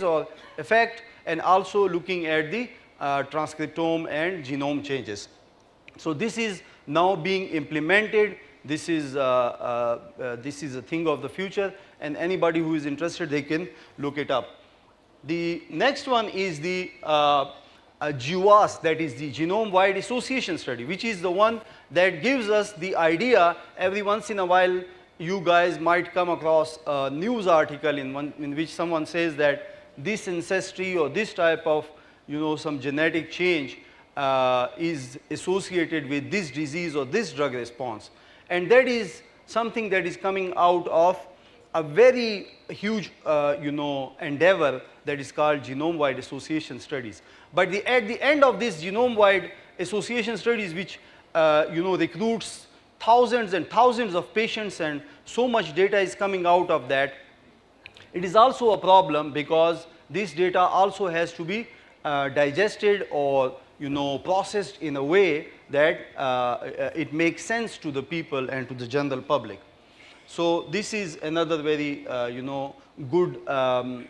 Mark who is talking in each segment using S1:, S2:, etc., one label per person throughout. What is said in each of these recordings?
S1: changes or effect, and also looking at the transcriptome and genome changes. So this is now being implemented. This is a thing of the future, and anybody who is interested, they can look it up. The next one is the GWAS, that is the genome-wide association study, which is the one that gives us the idea. Every once in a while, you guys might come across a news article in which someone says that this ancestry or this type of, some genetic change is associated with this disease or this drug response. And that is something that is coming out of a very huge, endeavor that is called genome-wide association studies. But at the end of this genome-wide association studies, which, recruits thousands and thousands of patients, and so much data is coming out of that, it is also a problem because this data also has to be digested or, processed in a way that it makes sense to the people and to the general public. So this is another very, good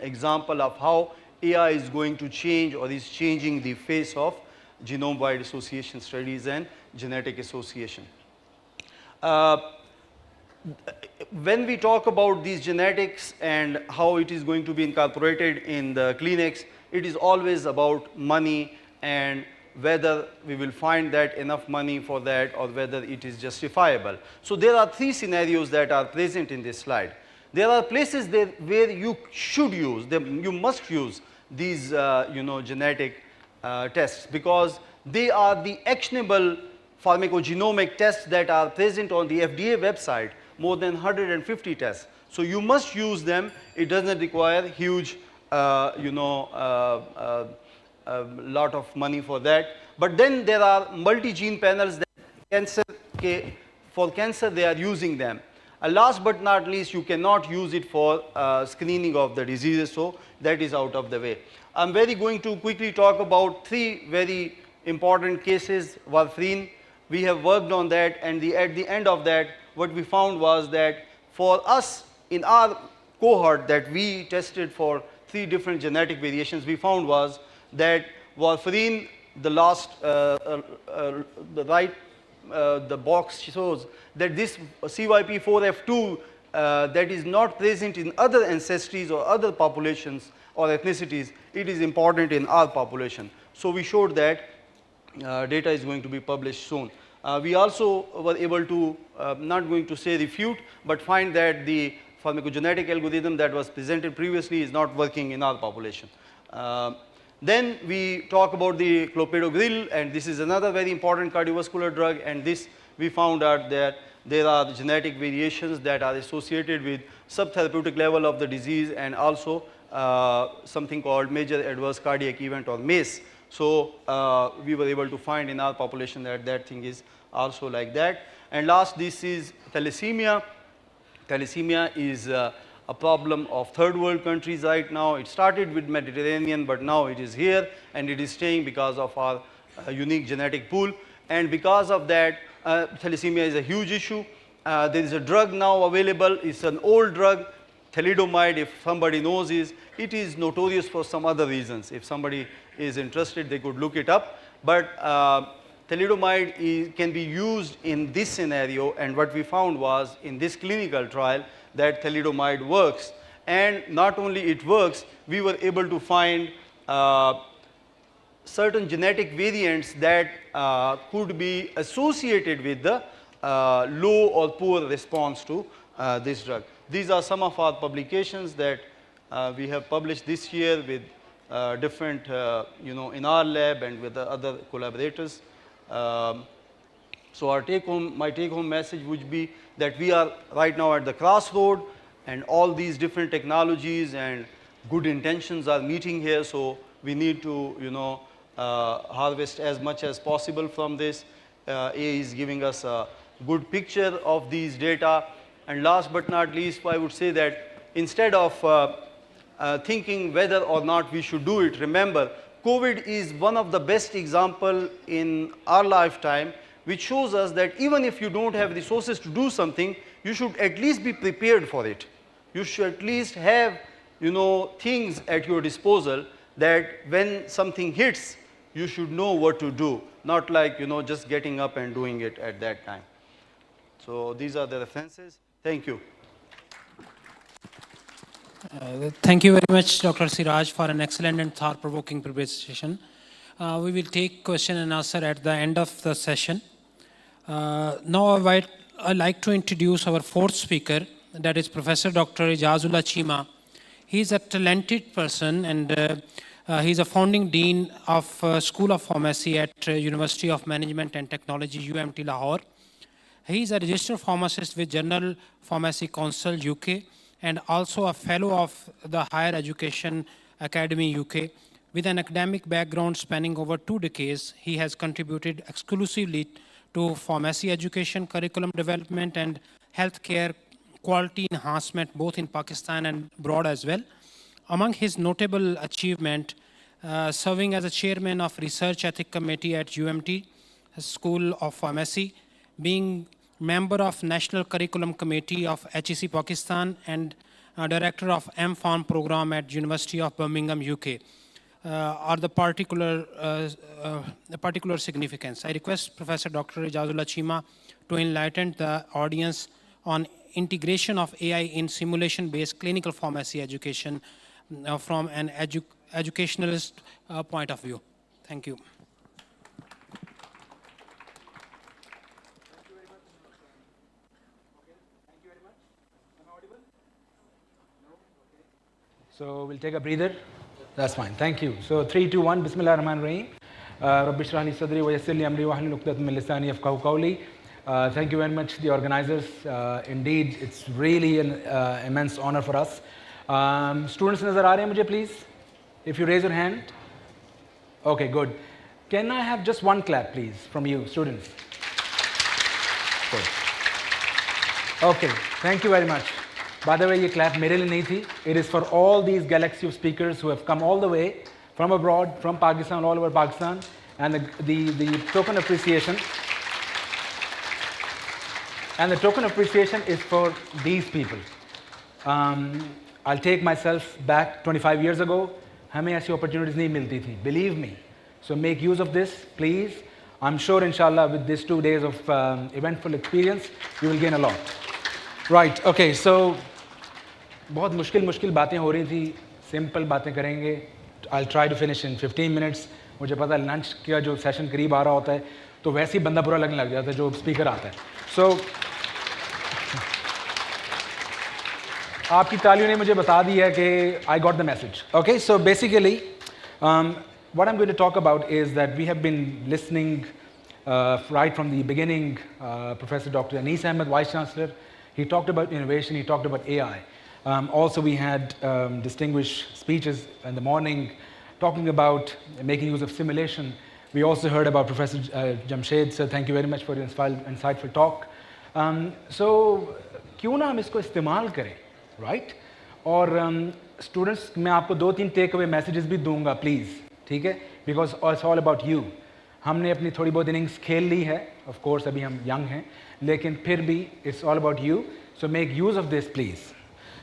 S1: example of how AI is going to change or is changing the face of genome-wide association studies and genetic association. When we talk about these genetics and how it is going to be incorporated in the clinics, it is always about money and whether we will find that enough money for that or whether it is justifiable. So there are three scenarios that are present in this slide. There are places where you should use them, you must use these genetic tests because they are the actionable pharmacogenomic tests that are present on the FDA website, more than 150 tests. So you must use them. It doesn't require huge lot of money for that. But then there are multi-gene panels that for cancer they are using them. Last but not least, you cannot use it for screening of the diseases, so that is out of the way. I'm going to quickly talk about three very important cases. Warfarin, we have worked on that, and at the end of that, what we found was that for us, in our cohort that we tested for 3 different genetic variations, we found was that warfarin, the box shows that this CYP4F2 that is not present in other ancestries or other populations or ethnicities, it is important in our population. So we showed that data is going to be published soon. We also were able to, not going to say refute, but find that the pharmacogenetic algorithm that was presented previously is not working in our population. Then we talk about the clopidogrel, and this is another very important cardiovascular drug, and this we found out that there are genetic variations that are associated with subtherapeutic level of the disease and also something called major adverse cardiac event or MACE. So we were able to find in our population that that thing is also like that. And last, this is thalassemia. Thalassemia is a problem of third world countries right now. It started with Mediterranean, but now it is here and it is staying because of our unique genetic pool. And because of that, thalassemia is a huge issue. There is a drug now available. It's an old drug, thalidomide. If somebody knows it is notorious for some other reasons. If somebody is interested, they could look it up. But thalidomide can be used in this scenario, and what we found was in this clinical trial that thalidomide works. And not only it works, we were able to find certain genetic variants that could be associated with the low or poor response to this drug. These are some of our publications that we have published this year with different, in our lab and with the other collaborators. So my take-home message would be that we are right now at the crossroad, and all these different technologies and good intentions are meeting here. So we need to, harvest as much as possible from this. A is giving us a good picture of these data. And last but not least, I would say that instead of thinking whether or not we should do it, remember, COVID is one of the best examples in our lifetime, which shows us that even if you don't have resources to do something, you should at least be prepared for it. You should at least have, things at your disposal that when something hits, you should know what to do, not like, just getting up and doing it at that time. So these are the references. Thank you.
S2: Thank you very much, Dr. Siraj, for an excellent and thought-provoking presentation. We will take question and answer at the end of the session. Now I'd like to introduce our fourth speaker, that is Professor Dr. Ijazullah Chima. He's a talented person, and he's a founding dean of School of Pharmacy at University of Management and Technology, UMT Lahore. He's a registered pharmacist with General Pharmacy Council, UK, and also a fellow of the Higher Education Academy, UK. With an academic background spanning over 2 decades, he has contributed exclusively to pharmacy education, curriculum development, and healthcare quality enhancement, both in Pakistan and abroad as well. Among his notable achievement, serving as a chairman of Research Ethics Committee at UMT School of Pharmacy, being member of National Curriculum Committee of HEC Pakistan, and director of M.Pharm program at University of Birmingham, UK, are the particular significance. I request Professor Dr. Ijazullah Chima to enlighten the audience on integration of AI in simulation-based clinical pharmacy education from an educationalist point of view. Thank you.
S3: So we'll take a breather. That's fine. Thank you. So 3, 2, 1. Bismillah ar-Rahman ar-Rahim. Rabbi shrah li sadri wa yassir li amri wa hlul 'uqdatam min lisani yafqahu qawli. Thank you very much, the organizers. Indeed, it's really an immense honor for us. Students nazar aa rahe hain mujhe, please? If you raise your hand. Okay, good. Can I have just one clap, please, from you, students? Good. Okay, thank you very much. By the way, ये clap मेरे लिए नहीं थी. It is for all these galaxy of speakers who have come all the way from abroad, from Pakistan, all over Pakistan, and the token appreciation. And the token appreciation is for these people. I'll take myself back 25 years ago. हमें ऐसी opportunities नहीं मिलती थी. Believe me. So make use of this, please. I'm sure, inshallah, with these 2 days of eventful experience, you will gain a lot. Right. Okay. So बहुत मुश्किल बातें हो रही थी. Simple बातें करेंगे. I'll try to finish in 15 minutes. मुझे पता है लंच का जो सेशन करीब आ रहा होता है तो वैसे ही बंदा बुरा लगने लग जाता है जो स्पीकर आता है. So आपकी तालियों ने मुझे बता दिया कि I got the message. Okay, so basically what I'm going to talk about is that we have been listening right from the beginning. Professor Dr. Anis Ahmed, Vice Chancellor, he talked about innovation, he talked about AI. Also we had distinguished speeches in the morning talking about making use of simulation. We also heard about Professor Jamshed, so thank you very much for your insightful talk. So क्यों ना हम इसको इस्तेमाल करें, right? और students मैं आपको 2-3 take away messages भी दूंगा, please, ठीक है? Because it's all about you. हमने अपनी थोड़ी बहुत innings खेल ली है, of course अभी हम young हैं, लेकिन फिर भी it's all about you. So make use of this, please.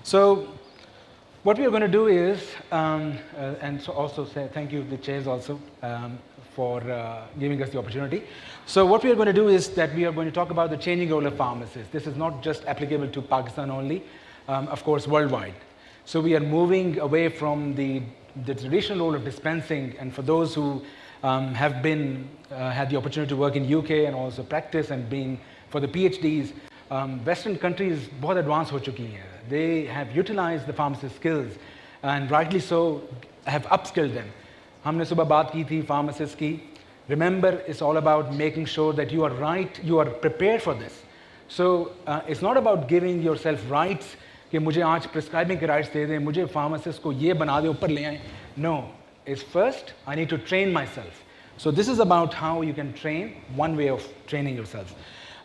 S3: So what we are going to do is, and so also say thank you the chairs also for giving us the opportunity. So what we are going to do is that we are going to talk about the changing role of pharmacists. This is not just applicable to Pakistan only, of course worldwide. So we are moving away from the traditional role of dispensing, and for those who have been had the opportunity to work in UK and also practice and being for the PhDs, Western countries बहुत advanced हो चुकी हैं. They have utilized the pharmacist skills and rightly so have upskilled them. हमने सुबह बात की थी pharmacist की. Remember, it's all about making sure that you are right, you are prepared for this. So it's not about giving yourself rights कि मुझे आज prescribing के rights दे दें, मुझे pharmacist को ये बना दे ऊपर ले आएं. No, it's first I need to train myself. So this is about how you can train, one way of training yourself.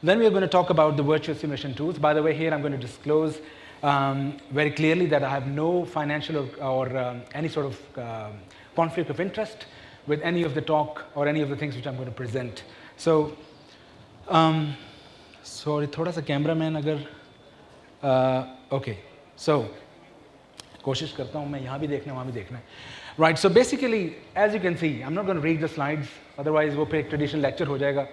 S3: Then we are going to talk about the virtual simulation tools. By the way, here I'm going to disclose very clearly that I have no financial or any sort of conflict of interest with any of the talk or any of the things which I'm going to present. So, sorry, thoda sa cameraman agar, okay. So, कोशिश करता हूँ मैं यहाँ भी देखना है वहाँ भी देखना है. Right, so basically, as you can see, I'm not going to read the slides, otherwise वो फिर एक traditional lecture हो जाएगा.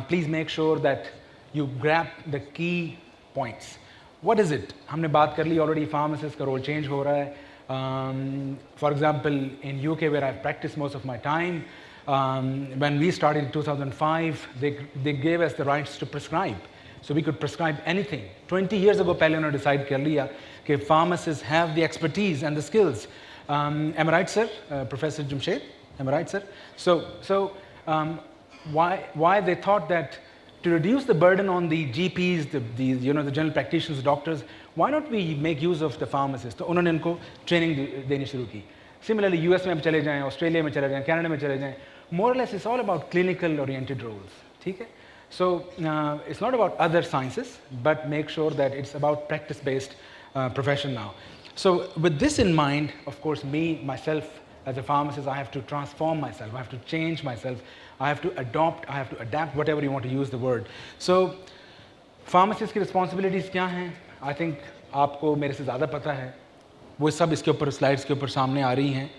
S3: Please make sure that you grab the key points. What is it? हमने बात कर ली already, pharmacist का role change हो रहा है. For example, in UK where I've practiced most of my time, when we started in 2005, they gave us the rights to prescribe. So we could prescribe anything. 20 years ago, पहले उन्होंने decide कर लिया कि pharmacists have the expertise and the skills. Am I right, sir? Professor Jumshed? Am I right, sir? So why they thought that to reduce the burden on the GPs, the general practitioners, doctors, why not we make use of the pharmacists? तो उन्होंने इनको training देनी शुरू की. Similarly, US में हम चले जाएं, Australia में चले जाएं, Canada में चले जाएं, more or less it's all about clinical oriented roles. ठीक है? So it's not about other sciences, but make sure that it's about practice-based profession now. So with this in mind, of course, myself, as a pharmacist, I have to transform myself, I have to change myself, I have to adopt, I have to adapt, whatever you want to use the word. So pharmacist की responsibilities क्या हैं? I think आपको मेरे से ज़्यादा पता है. वो सब इसके ऊपर slides के ऊपर सामने आ रही हैं.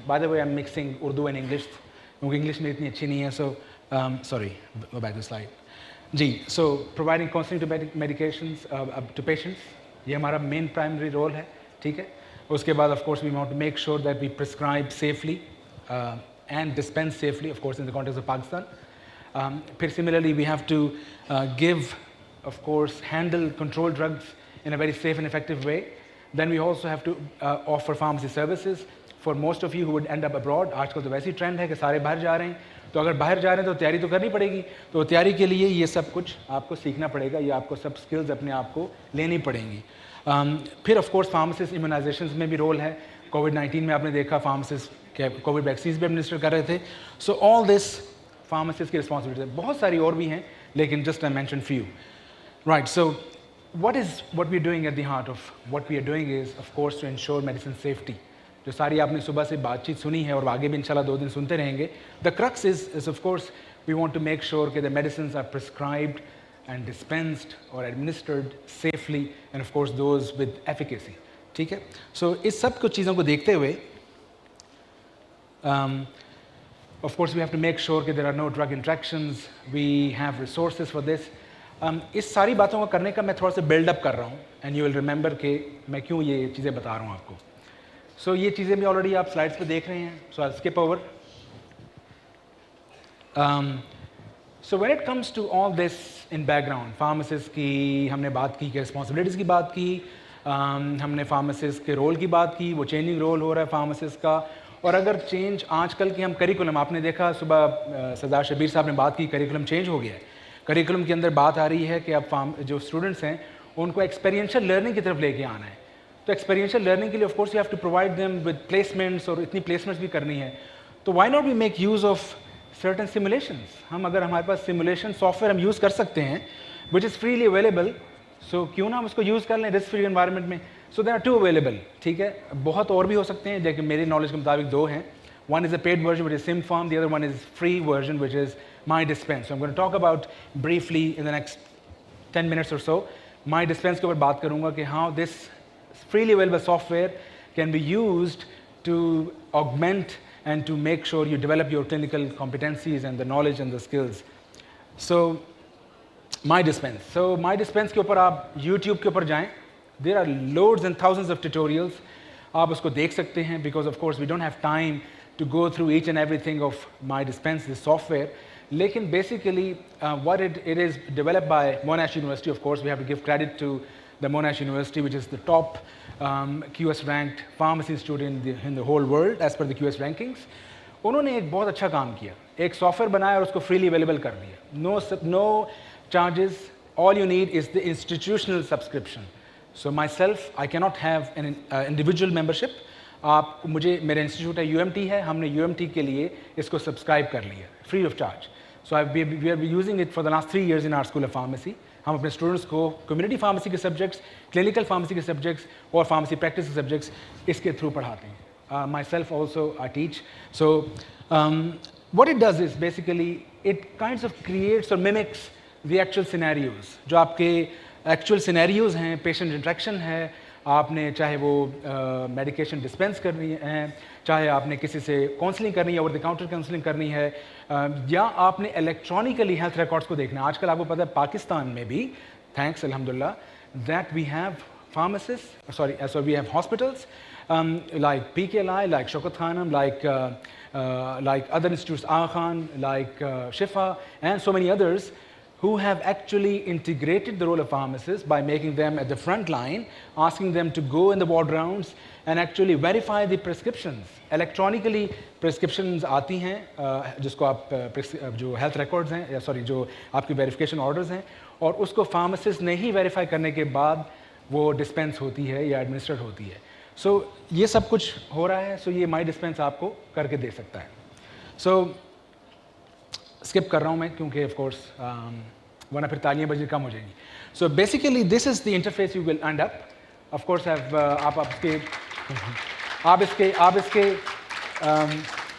S3: By the way, I'm mixing Urdu and English, क्योंकि English मेरी इतनी अच्छी नहीं है. So sorry, go back to the slide. Ji, so providing counseling to medications to patients. ये हमारा मेन प्राइमरी रोल है, ठीक है. उसके बाद of course we want to make sure that we prescribe safely and dispense safely, of course in the context of Pakistan. फिर similarly we have to give, of course handle control drugs in a very safe and effective way. Then we also have to offer pharmacy services for most of you who would end up abroad. आजकल तो वैसी trend है कि सारे बाहर जा रहे हैं, तो अगर बाहर जा रहे हैं तो तैयारी तो करनी पड़ेगी. तो तैयारी के लिए ये सब कुछ आपको सीखना पड़ेगा, ये आपको सब स्किल्स अपने आप को लेनी पड़ेंगी. फिर ऑफ कोर्स फार्मासिस्ट इम्यूनाइजेशन में भी रोल है. कोविड-19 में आपने देखा फार्मासिस्ट के कोविड वैक्सीन भी एडमिनिस्टर कर रहे थे. सो ऑल दिस फार्मासिस्ट की रिस्पॉन्सिबिलिटी है. बहुत सारी और भी हैं, लेकिन just I mention few. Right, so what we are doing at the heart of what we are doing is, of course, to ensure medicine safety. जो सारी आपने सुबह से बातचीत सुनी है और आगे भी इंशाल्लाह 2 दिन सुनते रहेंगे. The crux is of course we want to make sure that the medicines are prescribed and dispensed or administered safely, and of course those with efficacy. ठीक है. So इस सब कुछ चीज़ों को देखते हुए of course we have to make sure that there are no drug interactions. We have resources for this. इस सारी बातों को करने का मैं थोड़ा सा बिल्डअप कर रहा हूँ, एंड यू विल रिमेंबर कि मैं क्यों ये चीज़ें बता रहा हूँ आपको. सो ये चीज़ें भी ऑलरेडी आप स्लाइड्स पे देख रहे हैं. So I skip over. So when it comes to all this in background, pharmacist की हमने बात की, रिस्पॉन्सिबिलिटीज़ की बात की, हमने फार्मासिस्ट के रोल की बात की. वो चेंजिंग रोल हो रहा है फार्मासिस्ट का. और अगर चेंज आजकल की हम करिकुलम, आपने देखा सुबह सरदार शबीर साहब ने बात की, करिकुलम चेंज हो गया है. करिकुलम के अंदर बात आ रही है कि अब जो स्टूडेंट्स हैं उनको एक्सपीरियंशियल लर्निंग की तरफ लेके आना है. तो एक्सपीरियंशियल लर्निंग के लिए of course you have to provide them with placements, और इतनी प्लेसमेंट्स भी करनी है. तो why not we make use of certain simulations. हम अगर हमारे पास सिमुलेशन सॉफ्टवेयर हम यूज़ कर सकते हैं which is freely available, so क्यों ना हम उसको यूज़ कर लें रिस्क फ्री एनवायरनमेंट में. So there are 2 available. ठीक है, बहुत और भी हो सकते हैं, लेकिन मेरी नॉलेज के मुताबिक 2 हैं. One is a paid version, which is SimFarm. The other one is free version, which is My Dispense. So I'm going to talk about briefly in the next 10 minutes or so. My Dispense के ऊपर बात करूँगा कि how this freely available software can be used to augment and to make sure you develop your clinical competencies and the knowledge and the skills. So My Dispense. So My Dispense के ऊपर आप YouTube के ऊपर जाएं. There are loads and thousands of tutorials. आप उसको देख सकते हैं, because of course we don't have time to go through each and everything of My Dispense, this software. Lekin basically what it is developed by Monash University. Of course we have to give credit to the Monash University, which is the top QS ranked pharmacy institute in the whole world as per the QS rankings. उन्होंने एक बहुत अच्छा काम किया, एक software बनाया और उसको फ्रीली अवेलेबल कर दिया. No charges. All you need is the institutional subscription. So myself, I cannot have an individual membership. आप मुझे, मेरा इंस्टीट्यूट है UMT है, हमने UMT के लिए इसको सब्सक्राइब कर लिया free of charge. So we are using it for the last 3 years in our school of pharmacy. हम अपने स्टूडेंट्स को कम्युनिटी फार्मेसी के सब्जेक्ट्स, क्लिनिकल फार्मेसी के सब्जेक्ट्स और फार्मेसी प्रैक्टिस के सब्जेक्ट्स इसके थ्रू पढ़ाते हैं. Myself also I teach. So what it does is basically it kinds of creates or mimics the actual scenarios. जो आपके actual scenarios हैं, patient interaction है, आपने चाहे वो मेडिकेशन डिस्पेंस करनी है, चाहे आपने किसी से काउंसलिंग करनी है, ओवर द काउंटर काउंसलिंग करनी है, या आपने इलेक्ट्रॉनिकली हेल्थ रिकॉर्ड्स को देखना है। आजकल आपको पता है पाकिस्तान में भी, थैंक्स अल्हम्दुलिल्लाह, that we have pharmacists, so we have hospitals like PKLI, like Shaukat Khanam, like other institutes, Aga Khan, like Shifa, and so many others, who have actually integrated the role of pharmacists by making them at the front line, asking them to go in the ward rounds and actually verify the prescriptions. Electronically prescriptions आती हैं जिसको आप जो health records हैं या sorry जो आपकी verification orders हैं, और उसको pharmacist ने ही verify करने के बाद वो डिस्पेंस होती है या एडमिनिस्ट्रेट होती है। सो ये सब कुछ हो रहा है। सो ये माई डिस्पेंस आपको करके दे सकता है। सो स्किप कर रहा हूँ मैं क्योंकि ऑफ कोर्स वरना फिर तालियां बजनी कम हो जाएंगी। So basically this is the interface you will and up. Of course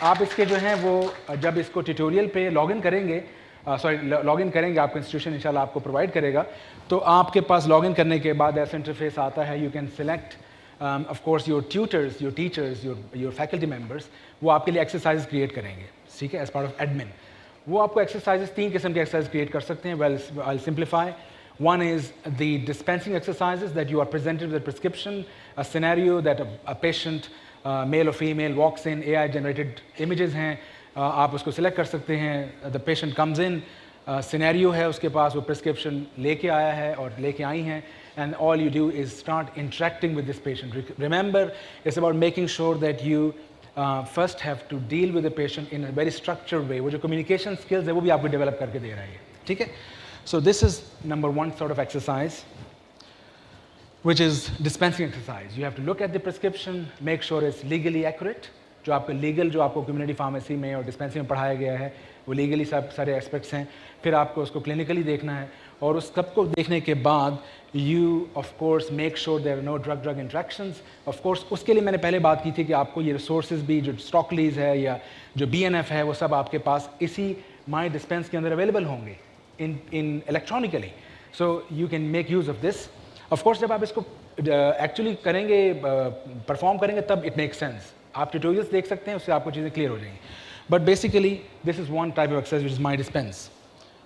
S3: आप इसके जो हैं वो जब इसको ट्यूटोरियल पे लॉगिन करेंगे, लॉगिन करेंगे, आपका इंस्टीट्यूशन इंशाल्लाह आपको प्रोवाइड करेगा, तो आपके पास लॉगिन करने के बाद ऐसा इंटरफेस आता है। You can select of course your tutors, your teachers, your faculty members, वो आपके लिए एक्सरसाइज क्रिएट करेंगे, ठीक है, एज पार्ट ऑफ एडमिन। वो आपको एक्सरसाइजेस 3 किस्म के एक्सरसाइज क्रिएट कर सकते हैं। Well I will simplify. One is the dispensing exercises, that you are presented with a prescription, a scenario that a patient, male or female, walks in, AI generated images हैं, आप उसको select कर सकते हैं, the patient comes in, scenario है उसके पास, वो prescription लेके आया है और लेके आई हैं, and all you do is start interacting with this patient. Remember, it's about making sure that you first have to deal with the patient in a very structured way. वो जो communication skills है वो भी आपको develop करके दे रहा है, ठीक है? So this is number one sort of exercise, which is dispensing exercise. You have to look at the prescription, make sure it's legally accurate. जो आपका legal, जो आपको community pharmacy में और dispensing में पढ़ाया गया है, वो legally सब सारे aspects हैं. फिर आपको उसको clinically देखना है, और उस सब को देखने के बाद you of course make sure there are no drug-drug interactions. Of course उसके लिए मैंने पहले बात की थी कि आपको ये resources भी, जो stock lease है या जो BNF है, वो सब आपके पास इसी My Dispense के अंदर available होंगे. In electronically, so you can make use of this. Of course, जब आप इसको actually करेंगे, perform करेंगे, तब it makes sense. आप tutorials देख सकते हैं, उससे आपको चीज़ें clear हो जाएंगी. But basically, this is one type of exercise which is My Dispense.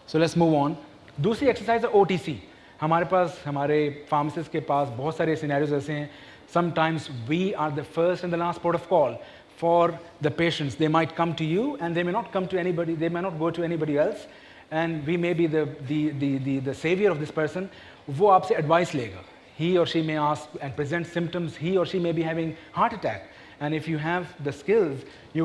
S3: So let's move on. दूसरी exercise है OTC. हमारे पास, हमारे pharmacists के पास बहुत सारे scenarios ऐसे हैं. Sometimes we are the first and the last port of call for the patients. They might come to you, and they may not come to anybody. They may not go to anybody else. And we may be the savior of this person. वो आपसे advice लेगा. He or she may ask and present symptoms. He or she may be having heart attack. And if you have the skills, you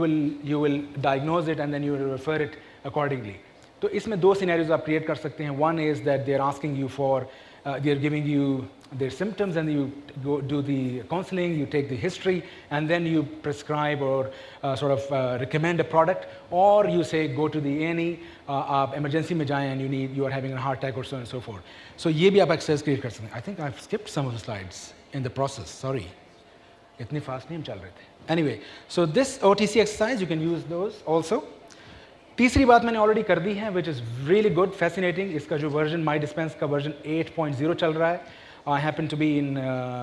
S3: will diagnose it and then you will refer it accordingly. तो इसमें 2 scenarios आप create कर सकते हैं. One is that they are asking you for, they are giving you their symptoms, and you go do the counseling, you take the history, and then you prescribe or recommend a product, or you say go to the A&E, आप emergency में जाएं and you are having a heart attack or so on and so forth. So ये भी आप exercise create कर सकते हैं. I think I've skipped some of the slides in the process. Sorry, इतनी fast नहीं हम चल रहे थे. Anyway, so this OTC exercise you can use those also. तीसरी बात मैंने already कर दी है, which is really good, fascinating. इसका जो version My Dispense का version 8.0 चल रहा है. I happen to be in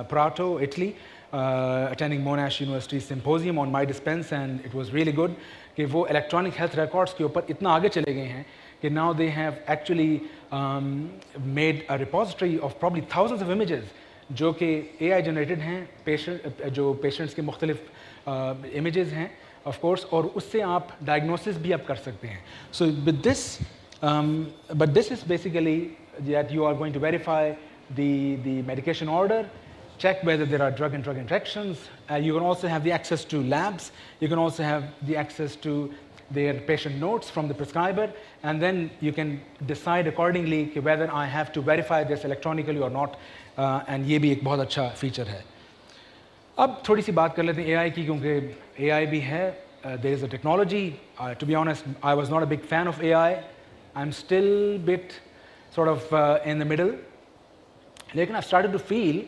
S3: Prato, Italy, attending Monash University symposium on My Dispense, and it was really good कि वो electronic health records के ऊपर इतना आगे चले गए हैं कि now they have actually made a repository of probably thousands of images जो कि AI generated हैं, जो patients के मुख्तलिफ images हैं of course, और उससे आप diagnosis भी आप कर सकते हैं. So with this, but this is basically that you are going to verify the medication order, check whether there are drug interactions. You can also have the access to labs. You can also have the access to their patient notes from the prescriber, and then you can decide accordingly whether I have to verify this electronically or not. And ये भी एक बहुत अच्छा feature है. अब थोड़ी सी बात कर लेते हैं AI की, क्योंकि AI भी है. There is a technology. To be honest, I was not a big fan of AI. I'm still a bit sort of in the middle. लेकिन I've started to feel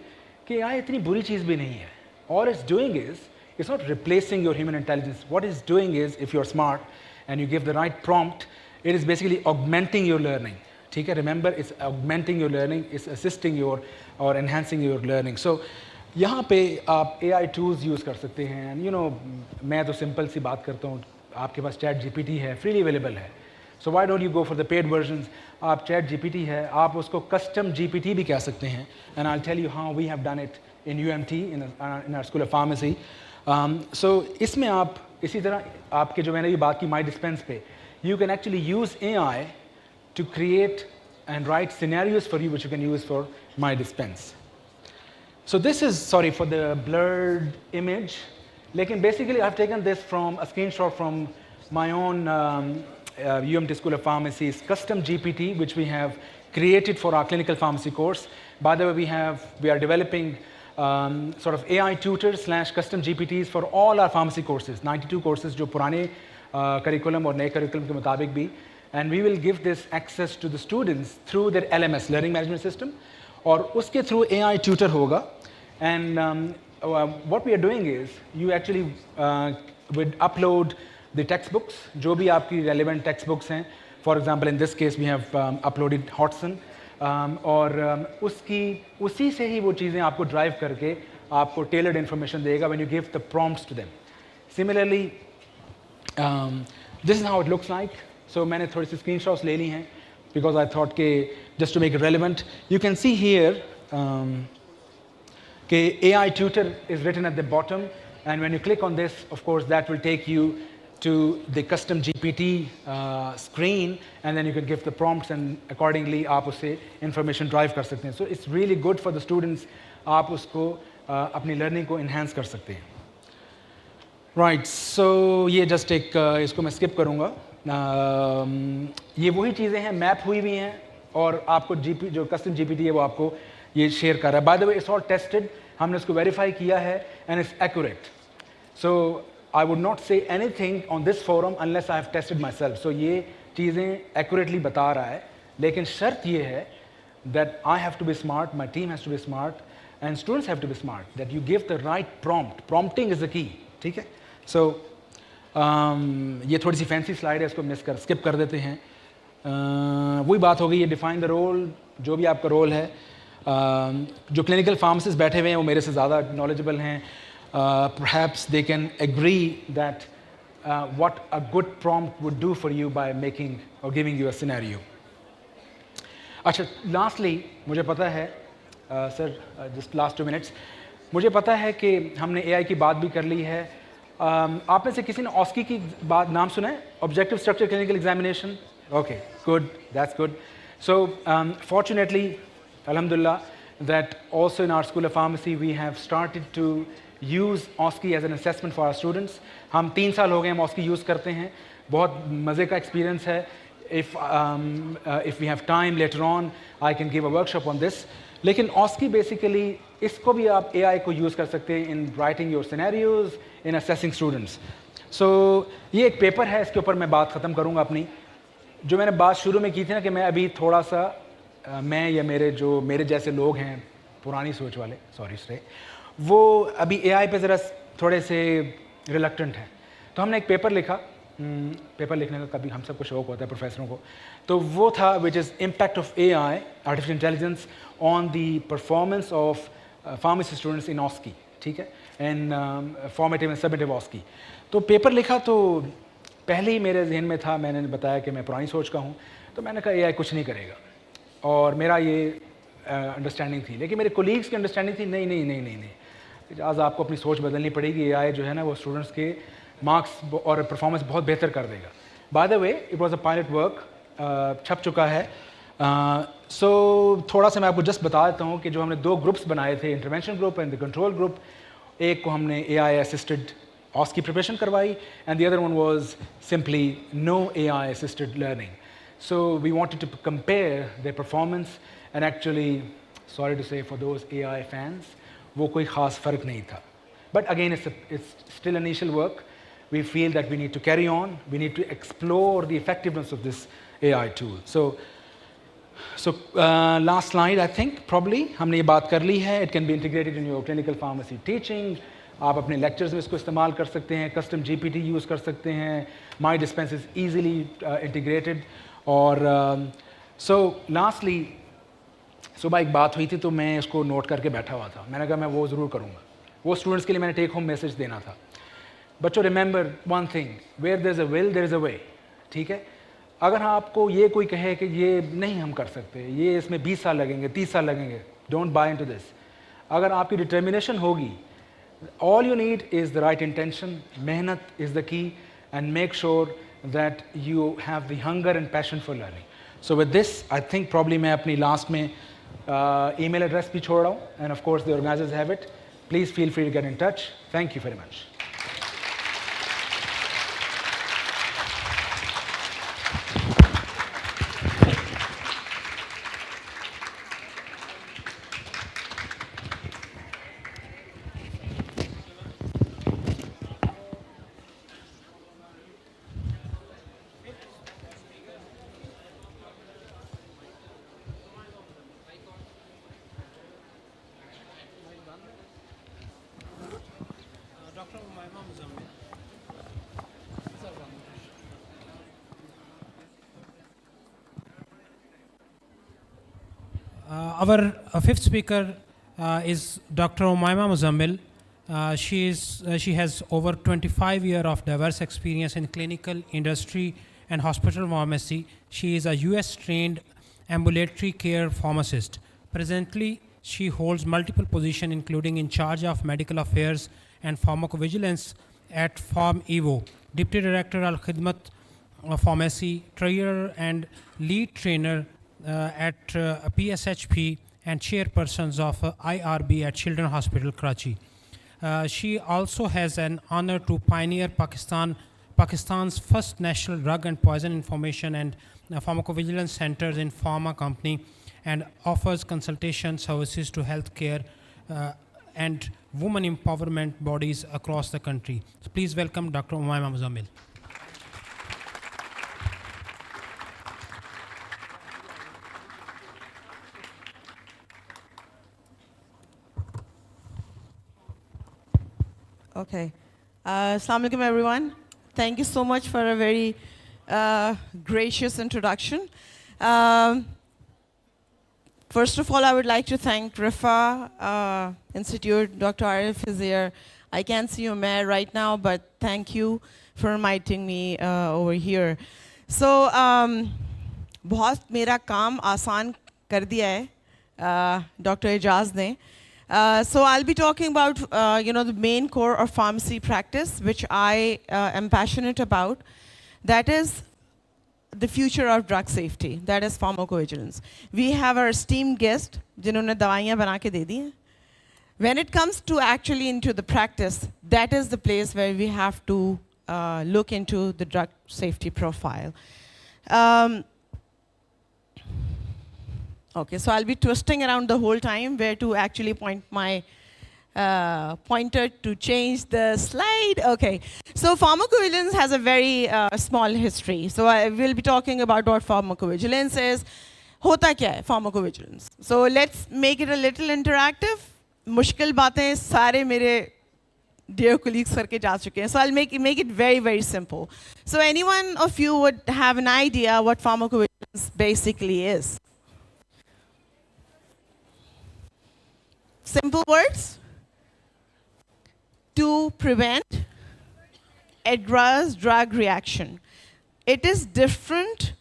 S3: कि AI इतनी बुरी चीज़ भी नहीं है. All it's doing is, it's not replacing your human intelligence. What it's doing is, if you're smart and you give the right prompt, it is basically augmenting your learning. ठीक है? Remember, it's augmenting your learning, it's assisting your or enhancing your learning. So यहाँ पे आप AI tools use कर सकते हैं. You know, मैं तो सिंपल सी बात करता हूँ, आपके पास चैट GPT है, फ्रीली अवेलेबल है. So why don't you go for the paid versions? आप चैट GPT है, आप उसको कस्टम GPT भी कह सकते हैं. And I'll tell you how we have done it in UMT, in our School of Pharmacy. So इसमें आप इसी तरह आपके जो मैंने ये बात की My Dispense पे, you can actually use AI to create and write scenarios for you which you can use for My Dispense. So this is, sorry for the blurred image, लेकिन basically I've taken this from a screenshot from my own UMT School of Pharmacy's custom GPT, which we have created for our clinical pharmacy course. By the way, we are developing sort of AI tutors / custom GPTs for all our pharmacy courses, 92 courses जो पुराने curriculum और नए curriculum के मुताबिक भी, and we will give this access to the students through their LMS, Learning Management System, और उसके through AI tutor होगा. And what we are doing is you actually would upload the textbooks, जो भी आपकी relevant textbooks हैं. For example, in this case we have uploaded Hodgson, और उसी से ही वो चीज़ें आपको drive करके आपको tailored information देगा when you give the prompts to them. Similarly, this is how it looks like. So मैंने थोड़ी सी screenshots ले ली हैं because I thought कि just to make it relevant, you can see here कि AI tutor is written at the bottom, and when you click on this, of course, that will take you to the custom GPT screen, and then you can give the prompts, and accordingly आप उससे information drive कर सकते हैं. So it's really good for the students. आप उसको अपनी learning को enhance कर सकते हैं. Right, so ये just एक इसको मैं skip करूँगा. ये वही चीज़ें हैं, map हुई हुई हैं, और आपको जो custom GPT है वो आपको ये share कर रहा है. By the way, it's all tested. हमने इसको verify किया है, and it's accurate. So I would not say anything on this forum unless I have tested myself. So ये चीज़ें accurately बता रहा है, लेकिन शर्त ये है that I have to be smart, my team has to be smart, and students have to be smart. That you give the right prompt. Prompting is the key. ठीक है? So ये थोड़ी सी fancy slide है, इसको skip कर देते हैं. वही बात हो गई, ये define the role, जो भी आपका role है. जो clinical pharmacists बैठे हुए हैं वो मेरे से ज़्यादा knowledgeable हैं. Perhaps they can agree that what a good prompt would do for you by making or giving you a scenario. अच्छा, lastly, मुझे पता है, sir, just last 2 minutes, मुझे पता है कि हमने AI की बात भी कर ली है. आप में से किसी ने OSCE की बात नाम सुना है? Objective Structure Clinical Examination. Okay, good, that's good. So fortunately, alhamdulillah, that also in our School of Pharmacy we have started to use OSCE as an assessment for our students. हम 3 साल हो गए हम OSCE use करते हैं, बहुत मज़े का experience है. If we have time later on, I can give a workshop on this. लेकिन OSCE basically इसको भी आप AI को use कर सकते हैं in writing your scenarios, in assessing students. So ये एक paper है, इसके ऊपर मैं बात ख़त्म करूँगा अपनी. जो मैंने बात शुरू में की थी ना कि मैं अभी थोड़ा सा मैं या मेरे जैसे लोग हैं पुरानी सोच वाले, सॉरी से, वो अभी AI पे ज़रा थोड़े से रिलक्टेंट हैं. तो हमने एक पेपर लिखा, पेपर लिखने का कभी हम सबको शौक होता है प्रोफेसरों को, तो वो था which is impact of AI, artificial intelligence, on the performance of pharmacy students in OSCE, ठीक है, and formative and summative OSCE. तो पेपर लिखा तो पहले ही मेरे जहन में था, मैंने बताया कि मैं पुरानी सोच का हूँ, तो मैंने कहा AI कुछ नहीं करेगा, और मेरा ये अंडरस्टैंडिंग थी. लेकिन मेरे कोलीग्स की अंडरस्टैंडिंग थी नहीं, आज आपको अपनी सोच बदलनी पड़ेगी. AI जो है ना वो स्टूडेंट्स के मार्क्स और परफॉर्मेंस बहुत बेहतर कर देगा. By the way, it was a pilot work, छप चुका है. सो थोड़ा सा मैं आपको जस्ट बता देता हूँ कि जो हमने 2 ग्रुप्स बनाए थे, intervention group and the control group. एक को हमने AI असिस्टेड OSCE प्रिपरेशन करवाई, and the other one was simply no AI assisted learning. So we wanted to compare their performance, and actually, sorry to say for those AI fans, वो कोई ख़ास फ़र्क नहीं था. But again, it's still initial work. We feel that we need to carry on. We need to explore the effectiveness of this AI tool. So last slide, I think probably हमने ये बात कर ली है. It can be integrated in your clinical pharmacy teaching. आप अपने lectures में इसको इस्तेमाल कर सकते हैं. Custom GPT use कर सकते हैं. My Dispense is easily integrated. और so lastly, सुबह एक बात हुई थी तो मैं इसको नोट करके बैठा हुआ था, मैंने कहा मैं वो ज़रूर करूँगा, वो स्टूडेंट्स के लिए मैंने टेक होम मैसेज देना था। बच्चों remember one thing, where there is a will there is a way, ठीक है। अगर आपको ये कोई कहे कि ये नहीं हम कर सकते, ये इसमें 20 साल लगेंगे, 30 साल लगेंगे, डोंट बाय इनटू दिस। अगर आपकी डिटर्मिनेशन होगी, all you need is the right intention, मेहनत is the key, and make sure that you have the hunger and passion for learning. So with this, I think probably मैं अपनी last में email address भी छोड़ रहा हूँ, and of course the organizers have it. Please feel free to get in touch. Thank you very much.
S2: Our fifth speaker is Dr. Umaima Muzammil. She has over 25 years of diverse experience in clinical, industry, and hospital pharmacy. She is a US-trained ambulatory care pharmacist. Presently, she holds multiple positions, including in charge of medical affairs and pharmacovigilance at PharmEvo, Deputy Director Al-Khidmat Pharmacy, Trainer and Lead Trainer at PSHP, and chairpersons of IRB at Children's Hospital, Karachi. She also has an honor to pioneer Pakistan's first national drug and poison information and pharmacovigilance centers in pharma company, and offers consultation services to healthcare and women empowerment bodies across the country. So please welcome Dr. Umaima Muzammil.
S4: Okay. Assalamu alaikum, everyone. Thank you so much for a very gracious introduction. First of all, I would like to thank Riphah Institute. Dr. Arif is here. I can't see your mayor right now, but thank you for inviting me over here. So, बहुत मेरा काम आसान कर दिया है Dr. Ijaz ने. So I'll be talking about the main core of pharmacy practice, which I am passionate about. That is the future of drug safety. That is pharmacovigilance. We have our esteemed guest, जिन्होंने दवाइयाँ बना के दे दी हैं. When it comes to actually into the practice, that is the place where we have to look into the drug safety profile. Okay, so I'll be twisting around the whole time where to actually point my pointer to change the slide. Okay, so pharmacovigilance has a very small history. So I will be talking about what pharmacovigilance is. Hota kya hai pharmacovigilance? So let's make it a little interactive. Mushkil baatein sare mere dear colleagues karke ja chuke hain. So I'll make it very, very simple. So anyone of you would have an idea what pharmacovigilance basically is? Simple words: to prevent adverse drug reaction. It is different.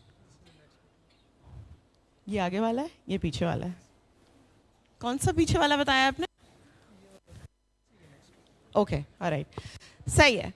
S4: ये आगे वाला है, ये पीछे वाला है. कौन सा पीछे वाला बताया आपने? Okay, all right. सही है.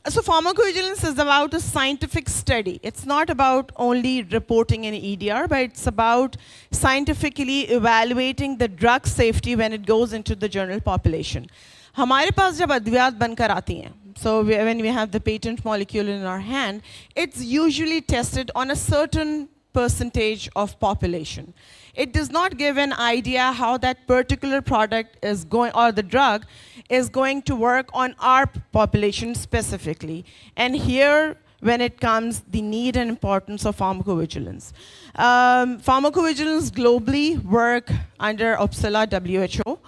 S4: So pharmacovigilance is about a scientific study. It's not about only reporting an EDR, but it's about scientifically evaluating the drug safety when it goes into the general population. हमारे पास जब अद्वियात बनकर आती हैं, so when we have the patent molecule in our hand, it's usually tested on a certain percentage of population. It does not give an idea how that particular product is going, or the drug is going to work on our population specifically. And here, when it comes the need and importance of pharmacovigilance. Pharmacovigilance globally work under UPSALA WHO,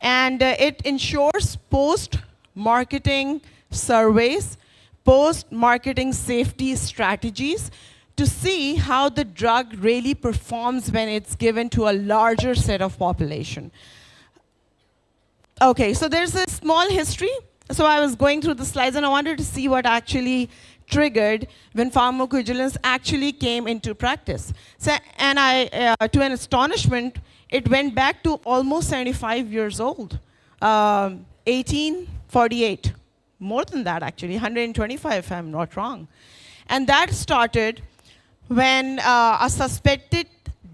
S4: and it ensures post-marketing surveys, post-marketing safety strategies to see how the drug really performs when it's given to a larger set of population. Okay, so there's a small history. So I was going through the slides and I wanted to see what actually triggered when pharmacovigilance actually came into practice. So, and to an astonishment, it went back to almost 75 years old, 1848. More than that, actually, 125 if I'm not wrong. And that started when a suspected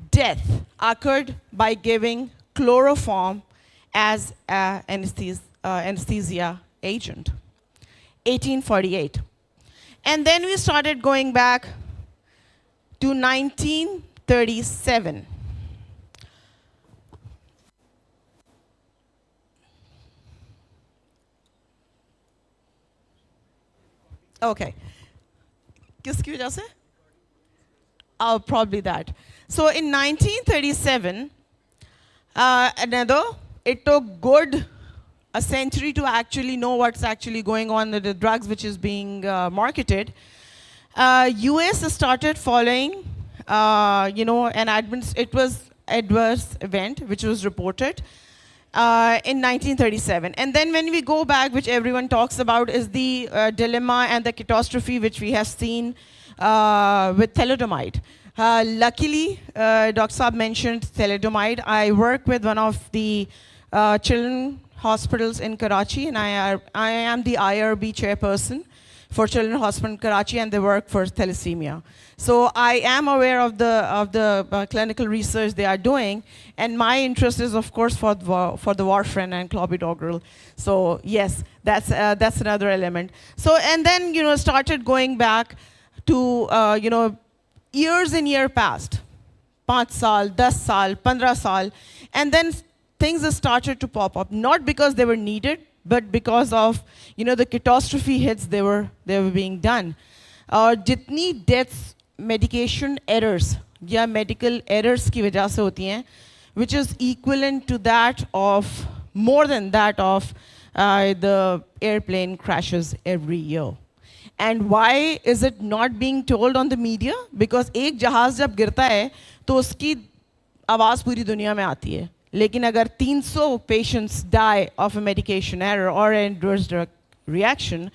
S4: death occurred by giving chloroform as an anesthesia agent, 1848. And then we started going back to 1937. Okay. Kiski wajah se? Oh, probably that. So in 1937, it took good a century to actually know what's actually going on with the drugs which is being marketed. US started following, it was adverse event which was reported in 1937. And then when we go back, which everyone talks about, is the dilemma and the catastrophe which we have seen with thalidomide. Luckily, Dr. Saab mentioned thalidomide. I work with one of the children hospitals in Karachi, and I am the IRB chairperson for Children's Hospital in Karachi, and they work for thalassemia. So I am aware of the clinical research they are doing, and my interest is, of course, for the warfarin and clopidogrel. So yes, that's another element. So and then started going back to years and years past, 5 saal, 10 saal, 15 saal, and then things started to pop up, not because they were needed, but because of the catastrophe hits they were being done. Jitni deaths, medication errors, या medical errors की वजह से होती हैं, which is equivalent to that of, more than that of the airplane crashes every year. And why is it not being told on the media? Because एक जहाज जब गिरता है तो उसकी आवाज़ पूरी दुनिया में आती है. लेकिन अगर 300 patients die of a medication error or an adverse drug reaction,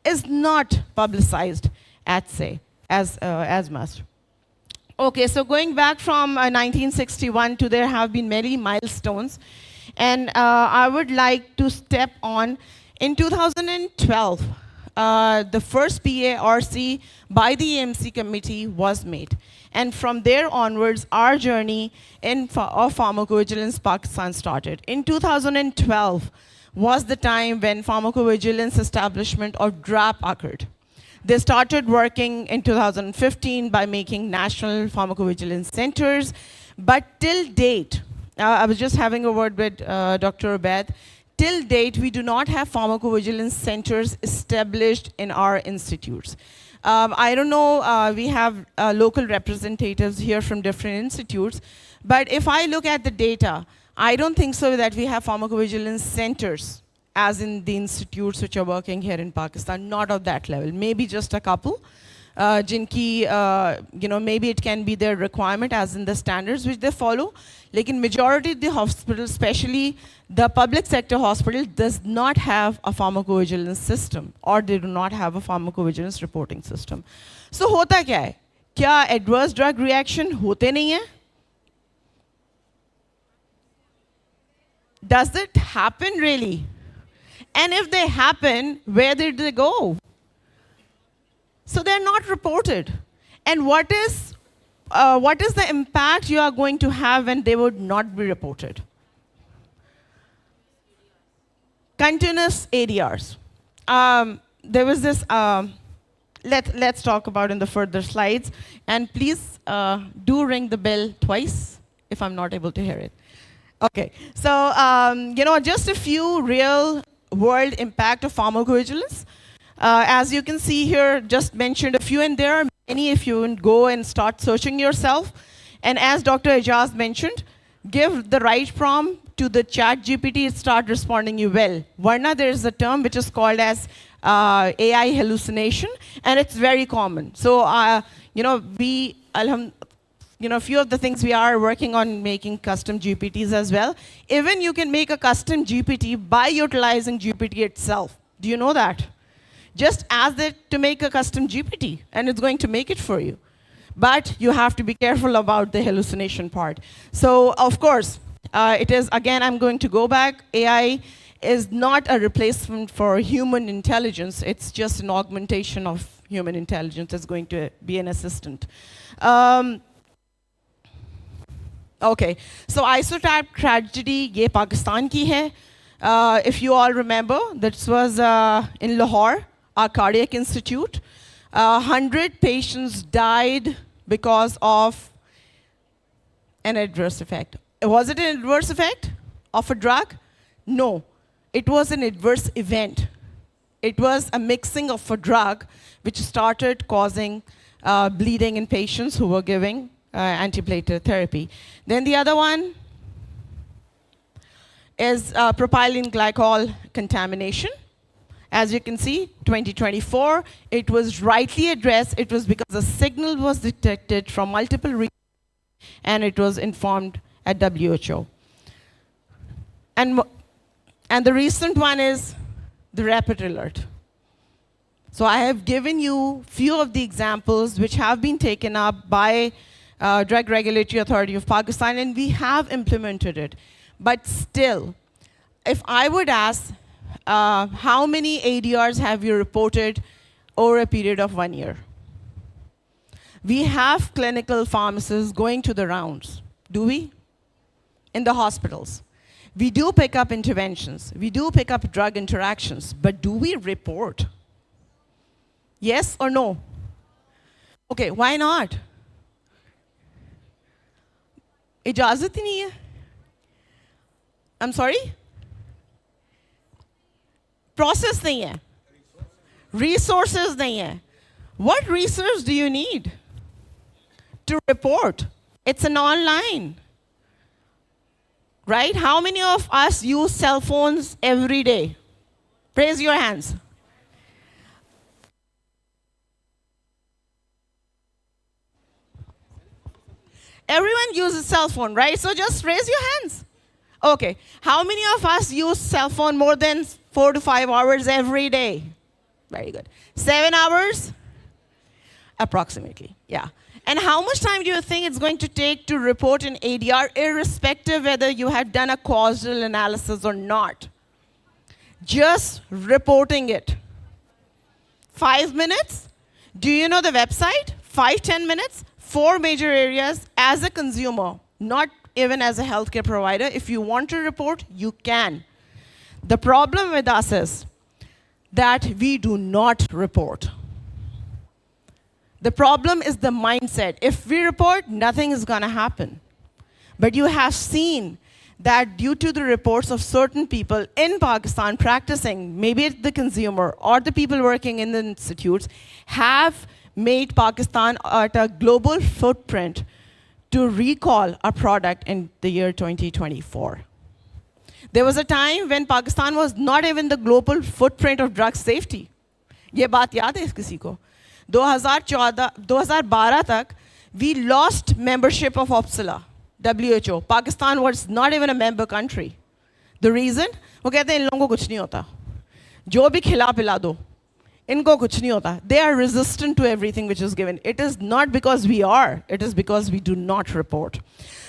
S4: is not publicized as much. Okay, so going back from 1961 to there have been many milestones, and I would like to step on. In 2012, the first PARC by the EMC committee was made. And from there onwards, our journey of pharmacovigilance Pakistan started. In 2012 was the time when pharmacovigilance establishment or DRAP occurred. They started working in 2015 by making national pharmacovigilance centers. But till date, I was just having a word with Dr. Ubaid. Till date, we do not have pharmacovigilance centers established in our institutes. I don't know, we have local representatives here from different institutes, but if I look at the data, I don't think so that we have pharmacovigilance centers as in the institutes which are working here in Pakistan, not of that level, maybe just a couple. Jinki, maybe it can be their requirement as in the standards which they follow. Like in majority of the hospitals, especially the public sector hospital, does not have a pharmacovigilance system, or they do not have a pharmacovigilance reporting system. So hota kya hai? Kya adverse drug reaction hote nahi hai? Does it happen really? And if they happen, where did they go? So they're not reported. And what is the impact you are going to have when they would not be reported? Continuous ADRs. There was this, let's talk about in the further slides. And please do ring the bell twice if I'm not able to hear it. Okay, so just a few real world impact of pharmacovigilance. As you can see here, just mentioned a few, and there are many if you go and start searching yourself. And as Dr. Ijaz mentioned, give the right prompt to the chat GPT, it start responding you well. Varna, there is a term which is called as AI hallucination, and it's very common. So, you know, a few of the things we are working on making custom GPTs as well. Even you can make a custom GPT by utilizing GPT itself. Do you know that? Just ask it to make a custom GPT, and it's going to make it for you. But you have to be careful about the hallucination part. So, of course, it is, again, I'm going to go back. AI is not a replacement for human intelligence. It's just an augmentation of human intelligence. It's going to be an assistant. Okay, so isotype tragedy, ye Pakistan ki hai. If you all remember, this was in Lahore, our cardiac institute. 100 patients died because of an adverse effect. Was it an adverse effect of a drug? No, it was an adverse event. It was a mixing of a drug which started causing bleeding in patients who were giving antiplatelet therapy. Then the other one is propylene glycol contamination. As you can see, 2024, it was rightly addressed. It was because a signal was detected from multiple regions, and it was informed at WHO. And the recent one is the rapid alert. So I have given you few of the examples which have been taken up by Drug Regulatory Authority of Pakistan, and we have implemented it. But still, if I would ask, how many ADRs have you reported over a period of 1 year? We have clinical pharmacists going to the rounds, do we? In the hospitals. We do pick up interventions. We do pick up drug interactions, but do we report? Yes or no? Okay, why not? इजाज़त ही नहीं है. I'm sorry? Process नहीं है. Resources नहीं है. What resource do you need to report? It's an online. Right? How many of us use cell phones every day? Raise your hands. Everyone uses cell phone, right? So just raise your hands. Okay. How many of us use cell phone more than 4 to 5 hours every day? Very good. 7 hours? Approximately, yeah. And how much time do you think it's going to take to report an ADR, irrespective whether you have done a causal analysis or not? Just reporting it. 5 minutes? Do you know the website? 5-10 minutes? 4 major areas as a consumer, not even as a healthcare provider. If you want to report, you can. The problem with us is that we do not report. The problem is the mindset. If we report, nothing is going to happen. But you have seen that due to the reports of certain people in Pakistan practicing, maybe it's the consumer or the people working in the institutes, have made Pakistan at a global footprint to recall a product in the year 2024. There was a time when Pakistan was not even the global footprint of drug safety. ये बात याद है किसी को? 2012 तक, we lost membership of OPSLA, WHO. Pakistan was not even a member country. The reason? वो कहते हैं इन लोगों को कुछ नहीं होता. जो भी खिला पिला दो, इनको कुछ नहीं होता. They are resistant to everything which is given. It is not because we are. It is because we do not report.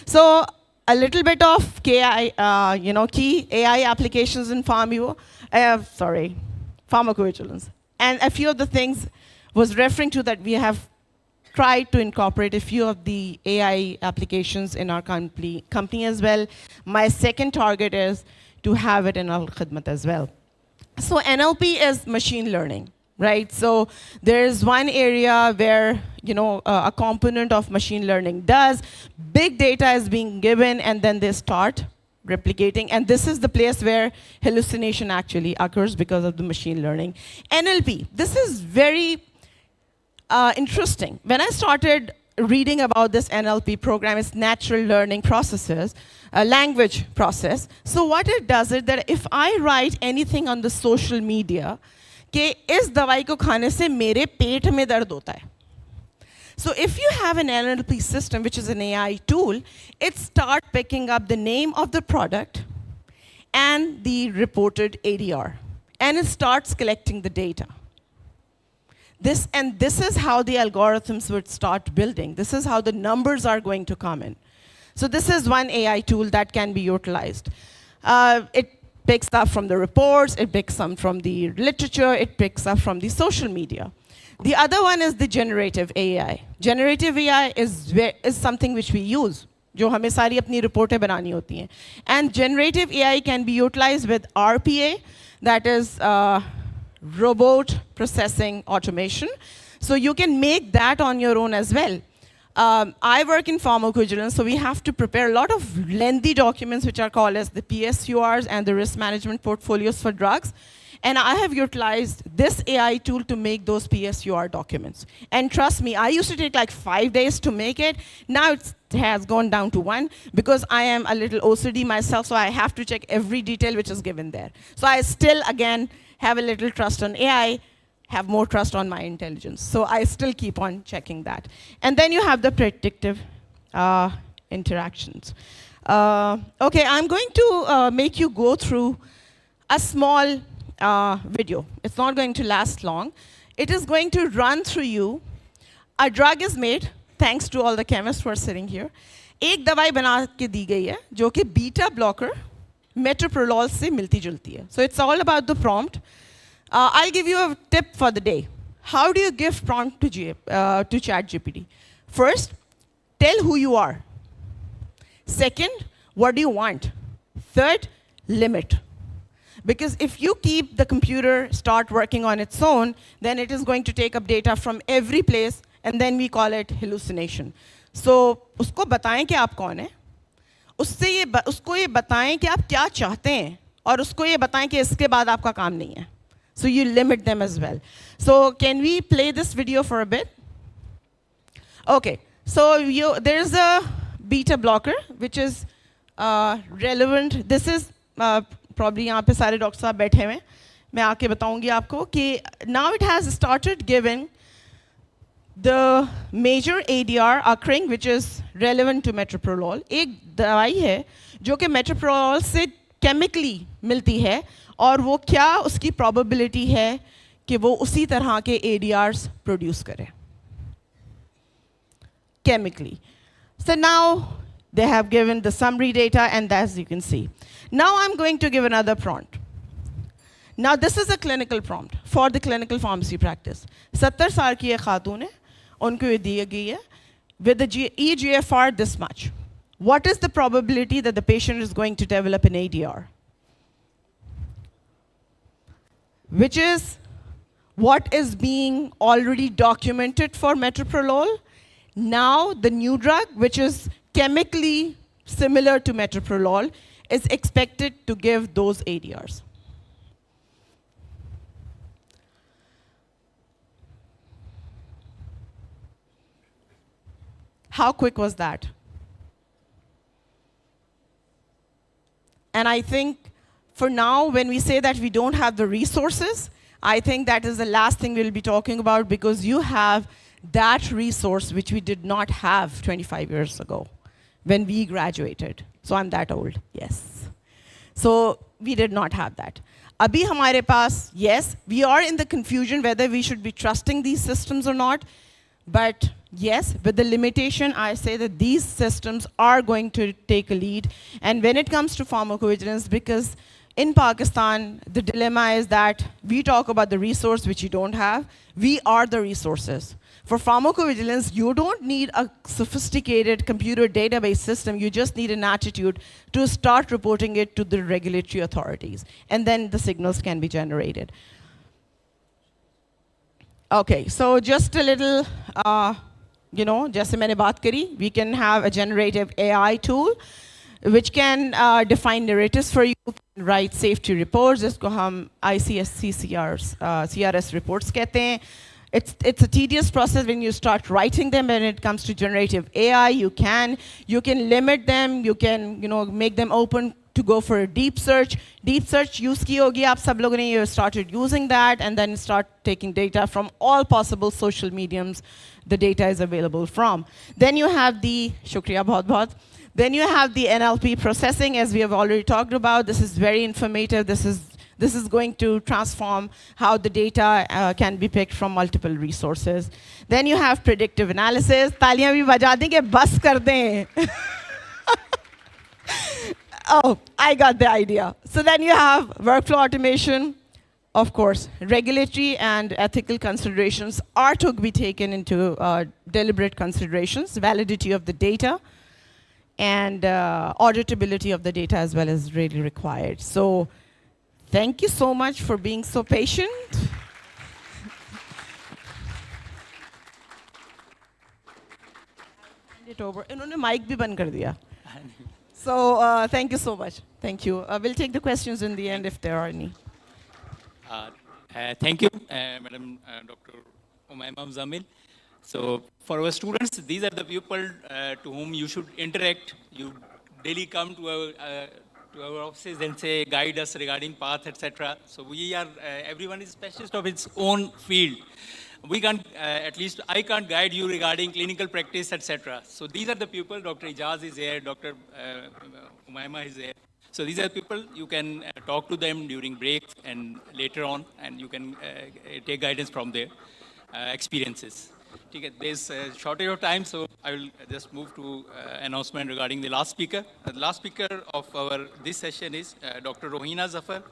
S4: So a little bit of key AI applications in pharmacovigilance. And a few of the things was referring to that we have tried to incorporate a few of the AI applications in our company as well. My second target is to have it in al-Khidmat as well. So NLP is machine learning, right? So there is one area where a component of machine learning does. Big data is being given, and then they start replicating. And this is the place where hallucination actually occurs because of the machine learning. NLP, this is very interesting. When I started reading about this NLP program, it's natural learning processes, a language process. So what it does is that if I write anything on the social media, कि इस दवाई को खाने से मेरे पेट में दर्द होता है. So if you have an NLP system, which is an AI tool, it starts picking up the name of the product and the reported ADR, and it starts collecting the data. This is how the algorithms would start building. This is how the numbers are going to come in. So this is one AI tool that can be utilized. It picks up from the reports, it picks up from the literature, it picks up from the social media. The other one is the generative AI. Generative AI is something which we use, जो हमें सारी अपनी रिपोर्टें बनानी होती हैं. And generative AI can be utilized with RPA, that is robot processing automation. So you can make that on your own as well. I work in pharmacovigilance, so we have to prepare a lot of lengthy documents which are called as the PSURs and the risk management portfolios for drugs. And I have utilized this AI tool to make those PSUR documents. And trust me, I used to take like 5 days to make it. Now it has gone down to 1 because I am a little OCD myself, so I have to check every detail which is given there. So I still, again, have a little trust on AI, have more trust on my intelligence. So I still keep on checking that. And then you have the predictive interactions. Okay, I'm going to make you go through a small video. It's not going to last long. It is going to run through you. A drug is made, thanks to all the chemists who are sitting here. एक दवाई बना के दी गई है, जो कि beta blocker, metoprolol से मिलती जुलती है. So it's all about the prompt. I'll give you a tip for the day. How do you give prompt to ChatGPT? First, tell who you are. Second, what do you want? Third, limit. Because if you keep the computer start working on its own, then it is going to take up data from every place, and then we call it hallucination. So, उसको बताएं कि आप कौन हैं, उसको ये बताएं कि आप क्या चाहते हैं, और उसको ये बताएं कि इसके बाद आपका काम नहीं है. So you limit them as well. So can we play this video for a bit? Okay, so there's a beta blocker which is relevant. This is probably यहाँ पे सारे डॉक्टर साहब बैठे हुए हैं. मैं आके बताऊंगी आपको कि now it has started giving the major ADR occurring which is relevant to metoprolol. एक दवाई है जो कि metoprolol से chemically मिलती है, और वो क्या उसकी probability है कि वो उसी तरह के ADRs produce करे chemically. So now they have given the summary data, and as you can see. Now I'm going to give another prompt. Now this is a clinical prompt for the clinical pharmacy practice. 70 साल की एक खातून है, उनको ये दी गई है with the EGFR this much. What is the probability that the patient is going to develop an ADR? Which is what is being already documented for metoprolol. Now the new drug, which is chemically similar to metoprolol, is expected to give those ADRs. How quick was that? And I think for now, when we say that we don't have the resources, I think that is the last thing we'll be talking about, because you have that resource which we did not have 25 years ago when we graduated. So I'm that old, yes. So we did not have that. Abhi hamare paas, yes, we are in the confusion whether we should be trusting these systems or not. But yes, with the limitation, I say that these systems are going to take a lead. And when it comes to pharmacovigilance, because in Pakistan, the dilemma is that we talk about the resource which you don't have. We are the resources. For pharmacovigilance, you don't need a sophisticated computer database system. You just need an attitude to start reporting it to the regulatory authorities. And then the signals can be generated. Okay, so just a little, जैसे मैंने बात करी, we can have a generative AI tool which can define narratives for you, write safety reports, जिसको हम CRS reports कहते हैं. It's a tedious process when you start writing them. When it comes to generative AI, you can limit them, you can make them open to go for a deep search. Deep search use की होगी आप सब लोगों ने, you started using that and then start taking data from all possible social mediums the data is available from. Then you have the, shukriya bahut bahut. Then you have the NLP processing, as we have already talked about. This is very informative. This is going to transform how the data can be picked from multiple resources. Then you have predictive analysis. तालियां भी बजा दें कि बस कर दें. Oh, I got the idea. So then you have workflow automation. Of course, regulatory and ethical considerations are to be taken into deliberate considerations, validity of the data, and auditability of the data as well is really required. So thank you so much for being so patient. Hand it over. इन्होंने mic भी बंद कर दिया. So thank you so much. Thank you. We'll take the questions in the end if there are any.
S5: Thank you, Madam Dr. Umaima Zamil. So for our students, these are the people to whom you should interact. You daily come to our offices and say, guide us regarding path, etc. So we are, everyone is specialist of its own field. We can't, at least I can't guide you regarding clinical practice, etc. So these are the people, Dr. Ijaz is here, Dr. Umaima is here. So these are people, you can talk to them during breaks and later on, and you can take guidance from their experiences. There's a shortage of time, so I will just move to announcement regarding the last speaker. The last speaker of this session is Dr. Rohina Zafar,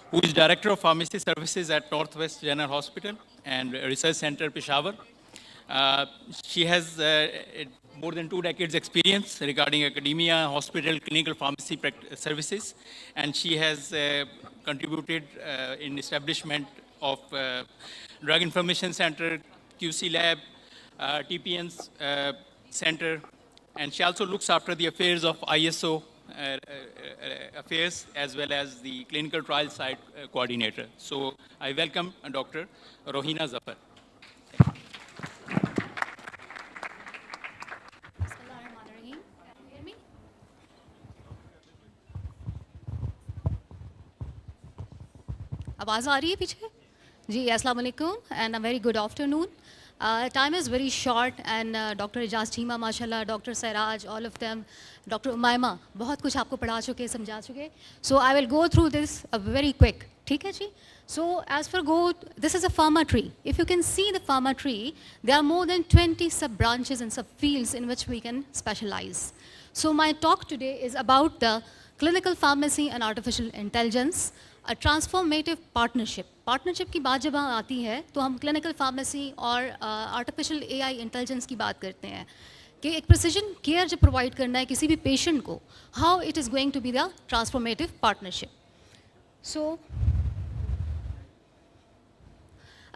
S5: who is Director of Pharmacy Services at Northwest General Hospital and Research Center, Peshawar. She has more than 2 decades experience regarding academia, hospital, clinical pharmacy services, and she has contributed in establishment of Drug Information Center, QC Lab, TPN's center, and she also looks after the affairs of ISO affairs as well as the clinical trial site coordinator. So I welcome Dr. Rohina Zafar.
S6: आवाज़ आ रही है पीछे? जी, अस्सलाम वालेकुम and a very good afternoon. Time is very short and Dr. Ijaz Cheema, mashallah, Dr. Sairaj, all of them, Dr. Umaima, बहुत कुछ आपको पढ़ा चुके, समझा चुके. So I will go through this very quick. ठीक है जी? So as for this is a pharma tree. If you can see the pharma tree, there are more than 20 sub-branches and sub-fields in which we can specialize. So my talk today is about the clinical pharmacy and artificial intelligence, a transformative partnership. Partnership की बात जब आती है तो हम clinical pharmacy और artificial AI intelligence की बात करते हैं कि एक प्रिसिजन केयर जब प्रोवाइड करना है किसी भी पेशेंट को, how it is going to be the transformative partnership. So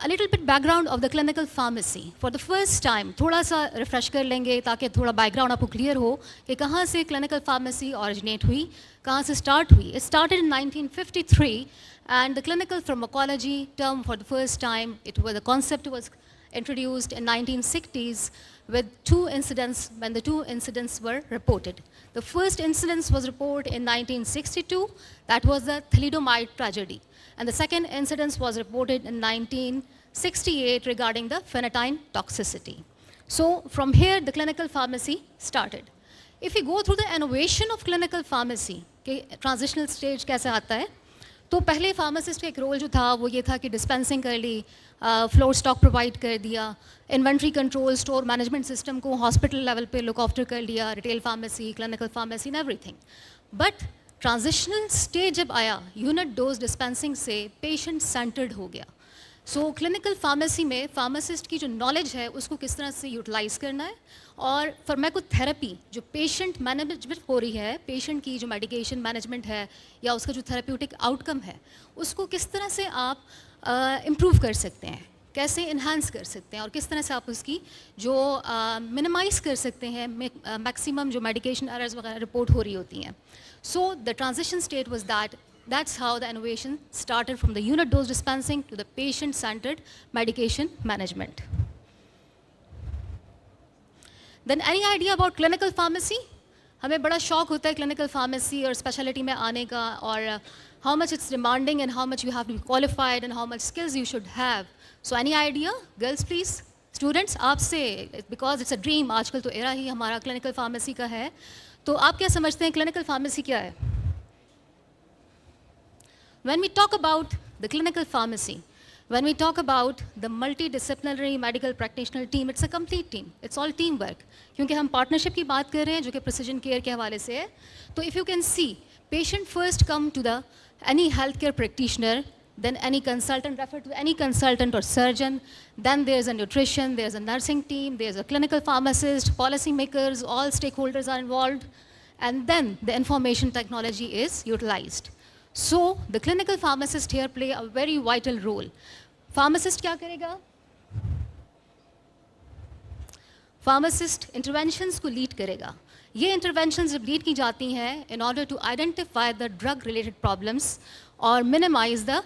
S6: a little bit background of the clinical pharmacy. For the first time, थोड़ा सा रिफ्रेश कर लेंगे ताकि थोड़ा बैकग्राउंड आपको क्लियर हो कि कहाँ से clinical pharmacy originate हुई, कहाँ से start हुई. It started in 1953 and the clinical pharmacology term for the first time, the concept was introduced in 1960s with 2 incidents when the 2 incidents were reported. The first incident was reported in 1962, that was the thalidomide tragedy. And the second incident was reported in 1968 regarding the phenytoin toxicity. So from here, the clinical pharmacy started. If we go through the innovation of clinical pharmacy, transitional stage कैसे आता है, तो पहले pharmacist का एक role जो था वो ये था कि डिस्पेंसिंग कर ली, फ्लोर स्टॉक प्रोवाइड कर दिया, inventory control, store management system को हॉस्पिटल लेवल पे लुक आफ्टर कर लिया, retail pharmacy, clinical pharmacy and everything. But transitional stage जब आया, यूनिट डोज डिस्पेंसिंग से पेशेंट सेंटर्ड हो गया. सो क्लिनिकल फार्मेसी में फार्मासिस्ट की जो नॉलेज है उसको किस तरह से यूटिलाइज़ करना है, और फार्माकोथेरेपी जो पेशेंट मैनेजमेंट हो रही है, पेशेंट की जो मेडिकेशन मैनेजमेंट है या उसका जो थेरेप्यूटिक आउटकम है उसको किस तरह से आप इम्प्रूव कर सकते हैं, कैसे इन्हांस कर सकते हैं और किस तरह से आप उसकी जो मिनिमाइज़ कर सकते हैं मैक्सिमम जो मेडिकेशन एरर्स वगैरह रिपोर्ट हो रही होती हैं. So the transition state was that's how the innovation started, from the unit dose dispensing to the patient-centered medication management. Then any idea about clinical pharmacy? हमें बड़ा शौक होता है क्लिनिकल फार्मेसी और स्पेशलिटी में आने का, और how much it's demanding and how much you have to be qualified and how much skills you should have. So any idea girls please, students आपसे, बिकॉज इट्स अ ड्रीम, आजकल तो era ही हमारा clinical pharmacy का है, तो आप क्या समझते हैं क्लिनिकल फार्मेसी क्या है? When we talk about the clinical pharmacy, when we talk about the multidisciplinary medical practitioner team, it's a complete team. It's all teamwork. क्योंकि हम partnership की बात कर रहे हैं जो कि precision care के हवाले से है. तो if you can see, patient first come to the any healthcare practitioner, then any consultant refer to any consultant or surgeon, then there's a nutrition, there's a nursing team, there's a clinical pharmacist, policy makers, all stakeholders are involved, and then the information technology is utilized. So the clinical pharmacist here play a very vital role. Pharmacist क्या करेगा? Pharmacist interventions को lead करेगा. ये interventions जब lead की जाती हैं in order to identify the drug related problems और minimize the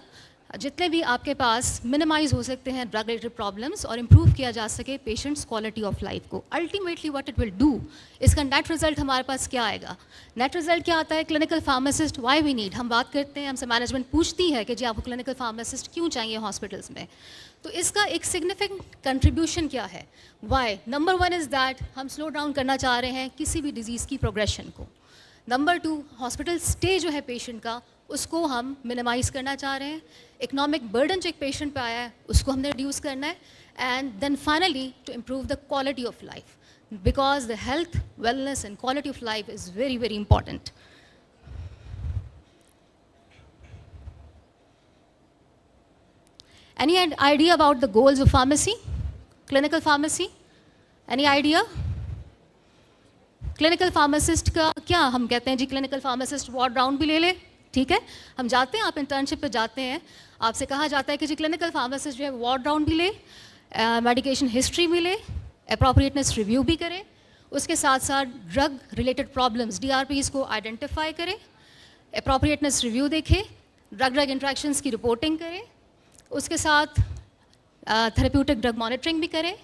S6: जितने भी आपके पास मिनिमाइज हो सकते हैं ड्रग रिलेटेड प्रॉब्लम्स और इम्प्रूव किया जा सके पेशेंट्स क्वालिटी ऑफ लाइफ को. Ultimately what it will do, इसका नेट रिजल्ट हमारे पास क्या आएगा? नेट रिजल्ट क्या आता है? Clinical pharmacist why we need. हम बात करते हैं, हमसे मैनेजमेंट पूछती है कि जी आपको क्लिनिकल फार्मासिस्ट क्यों चाहिए हॉस्पिटल्स में, तो इसका एक सिग्निफिकेंट कंट्रीब्यूशन क्या है? Why? Number one is that हम स्लो डाउन करना चाह रहे हैं किसी भी डिजीज़ की प्रोग्रेशन को. नंबर टू, हॉस्पिटल स्टे जो है पेशेंट का उसको हम मिनिमाइज़ करना चाह रहे हैं. इकोनॉमिक बर्डन जो एक पेशेंट पे आया है उसको हमने रिड्यूस करना है. And then finally to improve the quality of life, because the health, wellness and quality of life is very very important. Any idea about the goals of pharmacy? Clinical pharmacy? Any idea? Clinical pharmacist का क्या हम कहते हैं जी, clinical pharmacist ward round भी ले ले, ठीक है, हम जाते हैं, आप इंटर्नशिप पे जाते हैं, आपसे कहा जाता है कि जी क्लिनिकल फार्मासिस्ट जो है वार्ड राउंड भी ले, मेडिकेशन हिस्ट्री भी ले, अप्रोप्रिएटनेस रिव्यू भी करे, उसके साथ साथ ड्रग रिलेटेड प्रॉब्लम्स DRPs को आइडेंटिफाई करे, अप्रोप्रिएटनेस रिव्यू देखे, ड्रग इंट्रैक्शंस की रिपोर्टिंग करे, उसके साथ थेरेप्यूटिक ड्रग मॉनिटरिंग भी करे,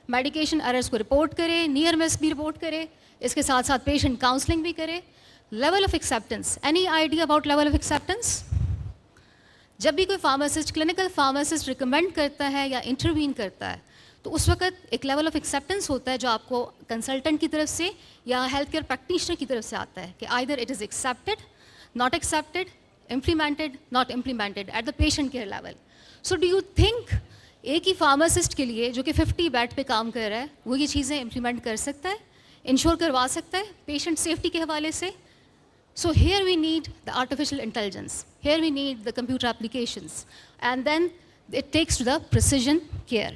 S6: मेडिकेशन एरर्स को रिपोर्ट करे, नियर मिस भी रिपोर्ट करे, इसके साथ साथ पेशेंट काउंसलिंग भी करे. Level of acceptance, any idea about level of acceptance? जब भी कोई फार्मासिस्ट क्लिनिकल फार्मासिस्ट रिकमेंड करता है या इंटरवीन करता है तो उस वक्त एक लेवल ऑफ एक्सेप्टेंस होता है जो आपको कंसल्टेंट की तरफ से या हेल्थ केयर प्रैक्टिशनर की तरफ से आता है कि either it is accepted, not accepted, implemented, not implemented at the patient care level. So do you think एक ही फार्मासिस्ट के लिए जो कि 50 बेड पे काम कर रहा है वो ये चीज़ें इम्प्लीमेंट कर सकता है, इंश्योर करवा सकता है पेशेंट सेफ्टी के हवाले से? So here we need the artificial intelligence, here we need the computer applications, and then it takes to the precision care.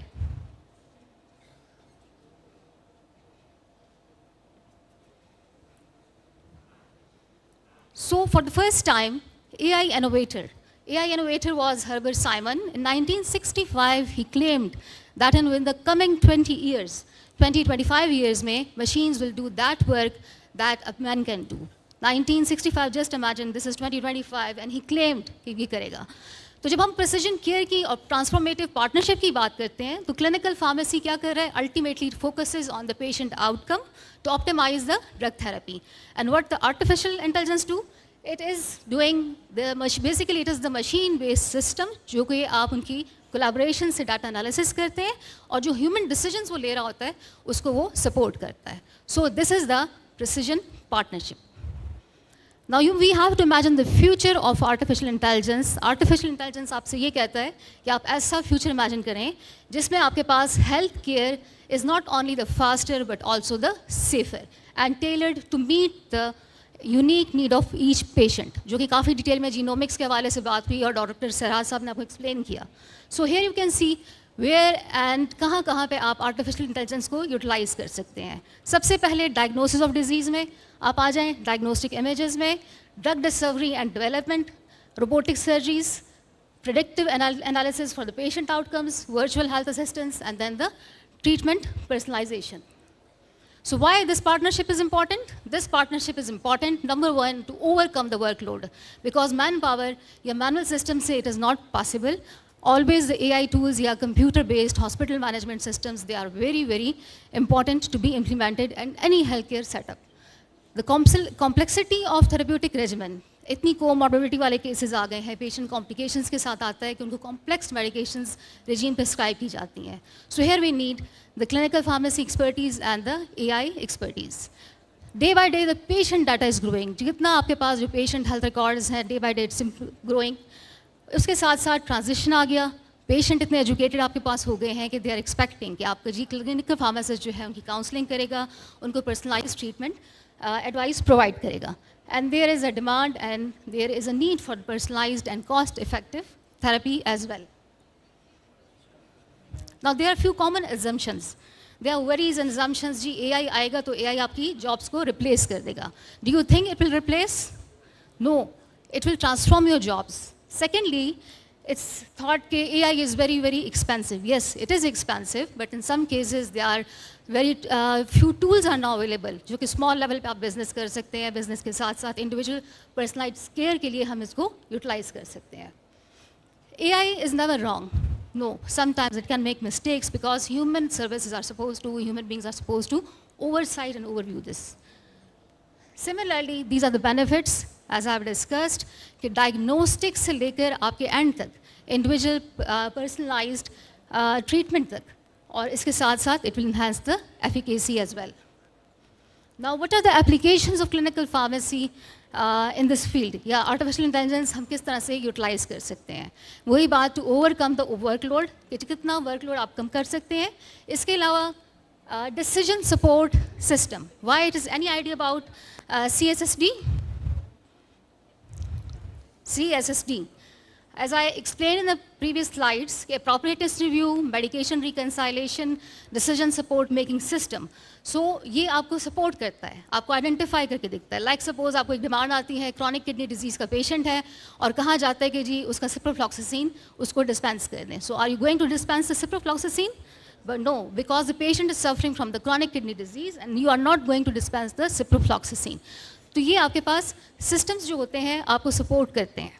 S6: So for the first time, AI innovator was Herbert Simon. In 1965, he claimed that in the coming 25 years, machines will do that work that a man can do. 1965, just imagine, this is 2025 and he claimed कि ये करेगा. तो जब हम precision care की और transformative partnership की बात करते हैं तो क्लिनिकल फार्मेसी क्या कर रहा है? Ultimately it focuses on the patient outcome to optimise the drug therapy. And what the artificial intelligence do? It is doing basically it is the machine based system जो कि आप उनकी कोलैबोरेशन से data analysis करते हैं और जो human decisions वो ले रहा होता है उसको वो सपोर्ट करता है. So this is the precision partnership. Now we have to imagine the future of artificial intelligence. Artificial intelligence आपसे ये कहता है कि आप ऐसा future imagine करें जिसमें आपके पास health care is not only the faster but also the safer and tailored to meet the unique need of each patient, जो कि काफ़ी डिटेल में जीनोमिक्स के हवाले से बात हुई और डॉक्टर सरहाज साहब ने आपको एक्सप्लेन किया. So here you can see where and कहाँ कहाँ पे आप आर्टिफिशियल इंटेलिजेंस को यूटिलाइज कर सकते हैं. सबसे पहले डायग्नोसिस ऑफ डिजीज़ में आप आ जाएं, डायग्नोस्टिक इमेजेस में, drug discovery and development, robotic surgeries, predictive analysis for the patient outcomes, virtual health assistance, and then the treatment personalization. So why this partnership is important? This partnership is important, number one, to overcome the workload. Because manpower, your manual system say it is not possible. Always the AI tools, yeah, computer-based hospital management systems, they are very, very important to be implemented in any healthcare setup. The complexity of therapeutic regimen, इतनी comorbidity वाले cases आ गए हैं, patient complications के साथ आता है कि उनको कॉम्प्लेक्स मेडिकेशंस रेजीम प्रिस्क्राइब की जाती हैं. So here we need the clinical pharmacy expertise and the AI expertise. Day by day the patient data is growing. जितना आपके पास जो पेशेंट हेल्थ रिकॉर्ड्स हैं day by day it's growing. उसके साथ साथ ट्रांजिशन आ गया. पेशेंट इतने एजुकेटेड आपके पास हो गए हैं कि दे आर एक्सपेक्टिंग कि आपका जी क्लिनिकल फार्मासिस्ट जो है उनकी काउंसलिंग करेगा, उनको पर्सनलाइज ट्रीटमेंट एडवाइस प्रोवाइड करेगा. And there is a demand and there is a need for personalized and cost-effective therapy as well. Now there are few common assumptions. There are worries and assumptions. जी AI आएगा तो AI आपकी jobs को replace कर देगा. Do you think it will replace? No, it will transform your jobs. Secondly, it's thought that AI is very, very expensive. Yes, it is expensive, but in some cases there are very few tools are now available जो कि small level पे आप business कर सकते हैं. Business के साथ साथ individual personalized care के लिए हम इसको utilize कर सकते हैं. AI is never wrong. No, sometimes it can make mistakes because human beings are supposed to oversight and overview this. Similarly, these are the benefits as I have discussed कि diagnostics से लेकर आपके end तक individual personalized treatment तक और इसके साथ साथ it will enhance the efficacy as well. Now, what are the applications of clinical pharmacy in this field? या artificial intelligence हम किस तरह से utilize कर सकते हैं? वही बात to overcome the workload कि कितना workload आप कम कर सकते हैं. इसके अलावा decision support system. Why it is any idea about CSSD? CSSD. As I explained in the previous slides, appropriateness review, medication reconciliation, decision support making system. So ये आपको support करता है, आपको identify करके दिखता है. Like suppose आपको एक demand आती है, chronic kidney disease का patient है और कहा जाता है कि जी उसका ciprofloxacin उसको dispense कर दें. So are you going to dispense the ciprofloxacin? But no, because the patient is suffering from the chronic kidney disease and you are not going to dispense the ciprofloxacin. तो ये आपके पास systems जो होते हैं आपको support करते हैं.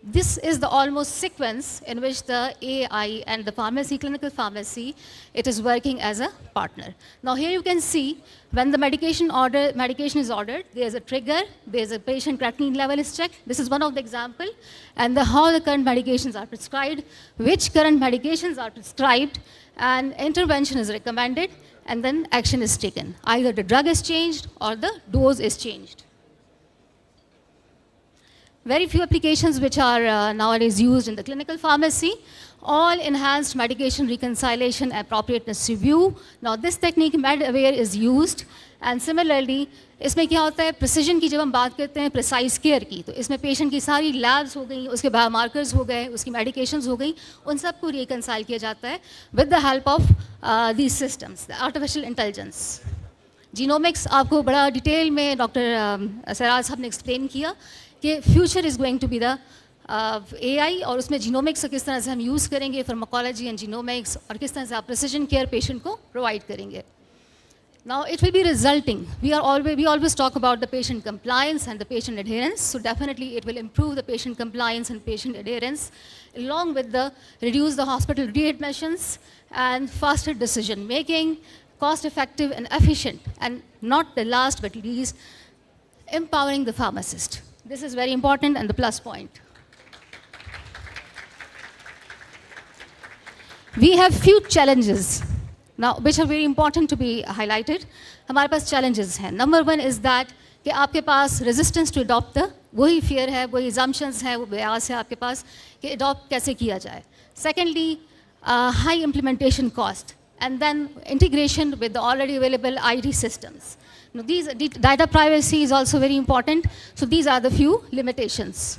S6: This is the almost sequence in which the AI and the pharmacy, clinical pharmacy, it is working as a partner. Now here you can see when the medication is ordered, there is a trigger, there is a patient creatinine level is checked. This is one of the example, and how the current medications are prescribed, which current medications are prescribed, and intervention is recommended, and then action is taken. Either the drug is changed or the dose is changed. Very few applications which are nowadays used in the clinical pharmacy, all enhanced medication reconciliation appropriateness review. Now this technique MedAware is used, and similarly इसमें क्या होता है precision की जब हम बात करते हैं precise care की, तो इसमें patient की सारी labs हो गई, उसके biomarkers हो गए, उसकी medications हो गई, उन सबको reconcile किया जाता है with the help of these systems, the artificial intelligence. Genomics आपको बड़ा डिटेल में डॉक्टर सराज साहब ने एक्सप्लेन किया कि future is going to be the AI और उसमें जीनोमिक्स किस तरह से हम यूज़ करेंगे, फार्माकोलॉजी एंड जीनोमिक्स, और किस तरह से आप प्रिसिजन केयर पेशेंट को प्रोवाइड करेंगे. Now it will be resulting. We always talk about the patient compliance and the patient adherence. So definitely it will improve the patient compliance and patient adherence, along with the reduce the hospital readmissions and faster decision making, cost effective and efficient, and not the last but least, empowering the pharmacist. This is very important and the plus point. We have few challenges now which are very important to be highlighted. हमारे पास challenges हैं. Number one is that कि आपके पास resistance to adopt the वही fear है, वही assumptions है, वो बियास है आपके पास कि adopt कैसे किया जाए. Secondly, high implementation cost, and then integration with the already available IT systems. Now, data privacy is also very important. So these are the few limitations.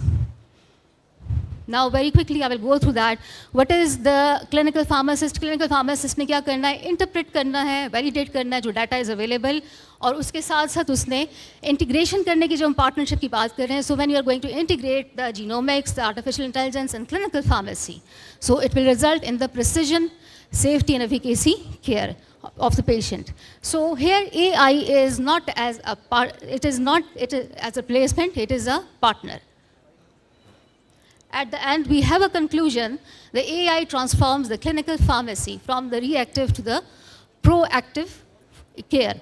S6: Now, very quickly, I will go through that. What is the clinical pharmacist? Clinical pharmacist ने क्या करना है? Interpret करना है, validate करना है जो data is available, और उसके साथ साथ उसने integration करने की जो हम partnership की बात कर रहे हैं. So when you are going to integrate the genomics, the artificial intelligence, and clinical pharmacy, so it will result in the precision, safety, and efficacy care of the patient. So here AI is not as a as a placement, it is a partner. At the end, we have a conclusion. The AI transforms the clinical pharmacy from the reactive to the proactive care.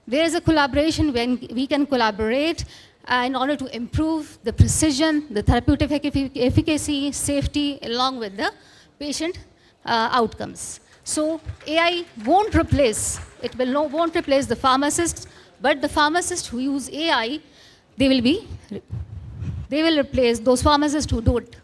S6: There is a collaboration when we can collaborate in order to improve the precision, the therapeutic efficacy, safety, along with the patient outcomes. So AI won't replace, won't replace the pharmacists, but the pharmacists who use AI, they will replace those pharmacists who don't.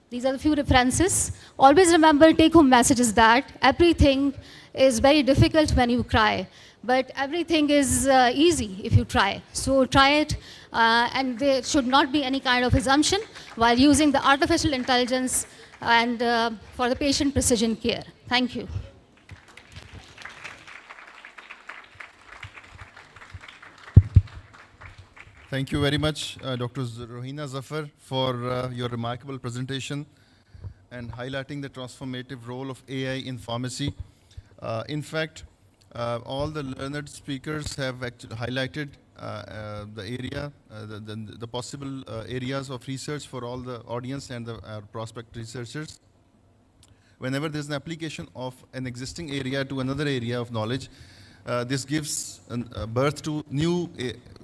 S6: These are the few references. Always remember, take-home message is that everything is very difficult when you try, but everything is easy if you try. So try it, and there should not be any kind of assumption while using the artificial intelligence and for the patient precision care. Thank you.
S7: Thank you very much, Dr. Rohina Zafar, for your remarkable presentation and highlighting the transformative role of AI in pharmacy. In fact, all the learned speakers have actually highlighted the area, the possible areas of research for all the audience and the prospect researchers. Whenever there's an application of an existing area to another area of knowledge, this gives birth to new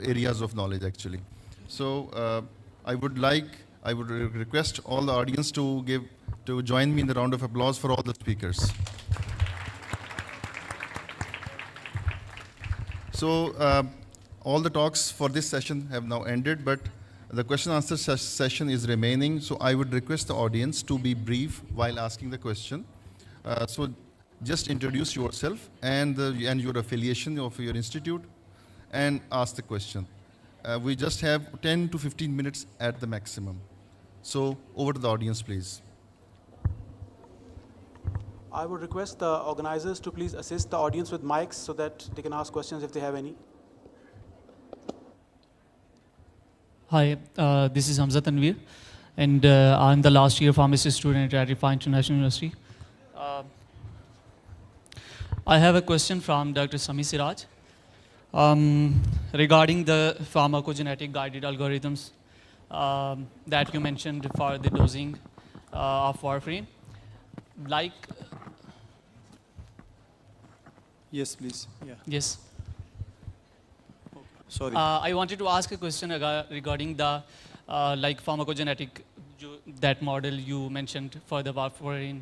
S7: areas of knowledge, actually. So I would request all the audience to join me in the round of applause for all the speakers. So all the talks for this session have now ended, but the question answer session is remaining. So I would request the audience to be brief while asking the question. So just introduce yourself and your affiliation of your institute and ask the question. We just have 10 to 15 minutes at the maximum. So over to the audience, please.
S8: I would request the organizers to please assist the audience with mics so that they can ask questions if they have any.
S9: Hi, this is Hamza Tanveer, and I'm the last year pharmacy student at Riphah International University. I have a question from Dr. Sami Siraj regarding the pharmacogenetic guided algorithms that you mentioned for the dosing of warfarin. Like,
S1: Yes, please. Yeah.
S9: yes.
S1: Sorry.
S9: I wanted to ask a question regarding the like pharmacogenetic, that model you mentioned for the warfarin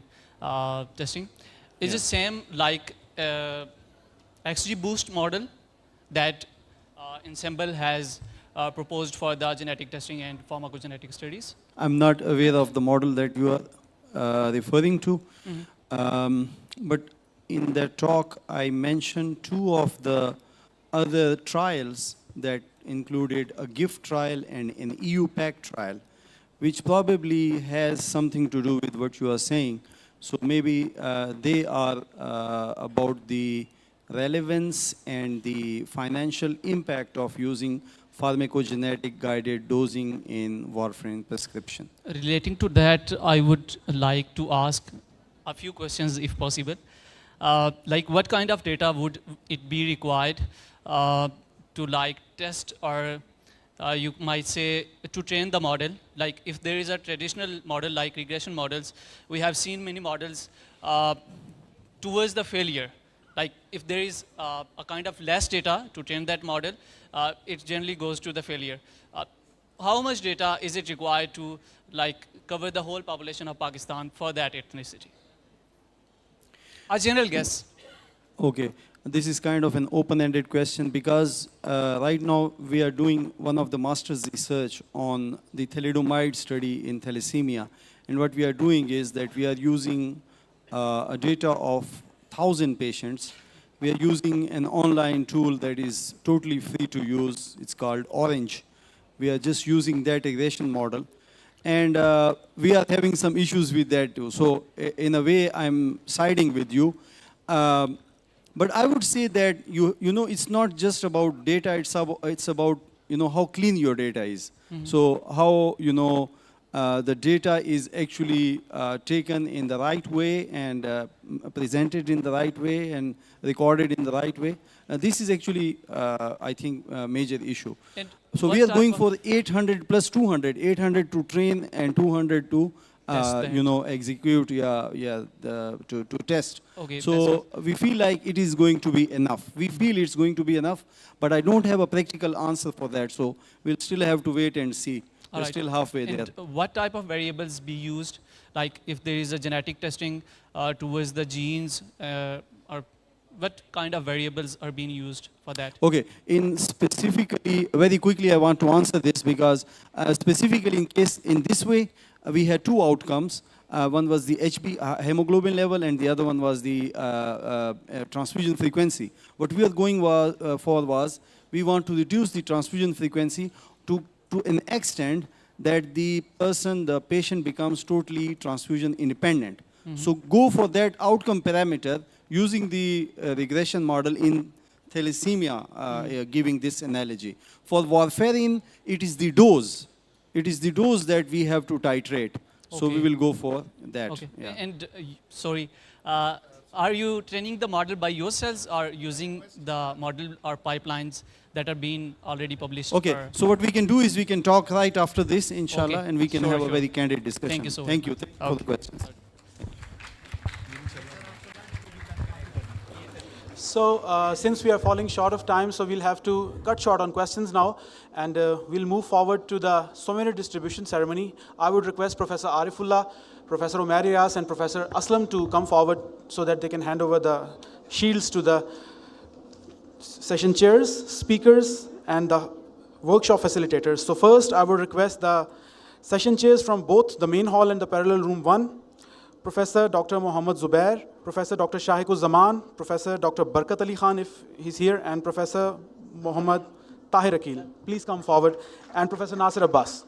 S9: testing. Is it same like XGBoost model that Ensemble has proposed for the genetic testing and pharmacogenetic studies?
S1: I'm not aware of the model that you are referring to. But in that talk, I mentioned two of the other trials that included a GIFT trial and an EU-PAC trial, which probably has something to do with what you are saying. So maybe they are about the relevance and the financial impact of using pharmacogenetic guided dosing in warfarin prescription.
S9: Relating to that, I would like to ask a few questions if possible. Like what kind of data would it be required to like test, or you might say to train the model? Like if there is a traditional model like regression models, we have seen many models towards the failure. Like if there is a kind of less data to train that model, it generally goes to the failure. How much data is it required to like cover the whole population of Pakistan for that ethnicity? A general guess.
S1: Okay, this is kind of an open-ended question because right now we are doing one of the master's research on the thalidomide study in thalassemia. And what we are doing is that we are using a data of 1,000 patients. We are using an online tool that is totally free to use. It's called Orange. We are just using that regression model. And we are having some issues with that too. So in a way, I'm siding with you. But I would say that, you know, it's not just about data, it's about, you know, how clean your data is. So how, you know, the data is actually taken in the right way and presented in the right way and recorded in the right way. This is actually, I think, a major issue. And so we are going for 800 plus 200, 800 to train and 200 to execute, to test.
S9: Okay,
S1: So we feel like it is going to be enough. We feel it's going to be enough, but I don't have a practical answer for that. So we'll still have to wait and see. We're still halfway there.
S9: What type of variables be used? Like if there is a genetic testing towards the genes, or what kind of variables are being used for that?
S1: Okay, specifically, very quickly I want to answer this because specifically in this way, we had two outcomes. One was the hemoglobin level and the other one was the transfusion frequency. What we are going for was, we want to reduce the transfusion frequency to an extent that the patient becomes totally transfusion independent. So go for that outcome parameter using the regression model in thalassemia, giving this analogy. For warfarin, it is the dose. It is the dose that we have to titrate. So we will go for that.
S9: Okay.
S1: Yeah.
S9: And sorry, are you training the model by yourselves or using the model or pipelines that are being already published?
S1: Okay, so what we can do is we can talk right after this, inshallah, and we can have a very candid discussion.
S9: Thank you so much.
S1: Thank you for the questions.
S8: So since we are falling short of time, so we'll have to cut short on questions now, and we'll move forward to the souvenir distribution ceremony. I would request Professor Arifullah, Professor Umair Riyas, and Professor Aslam to come forward so that they can hand over the shields to the session chairs, speakers, and the workshop facilitators. So first, I would request the session chairs from both the main hall and the parallel room 1, Professor Dr. Muhammad Zubair, Professor Dr. Shahiqul Zaman, Professor Dr. Barkat Ali Khan, if he's here, and Professor Muhammad Tahir Akil. Please come forward, and Professor Nasir Abbas.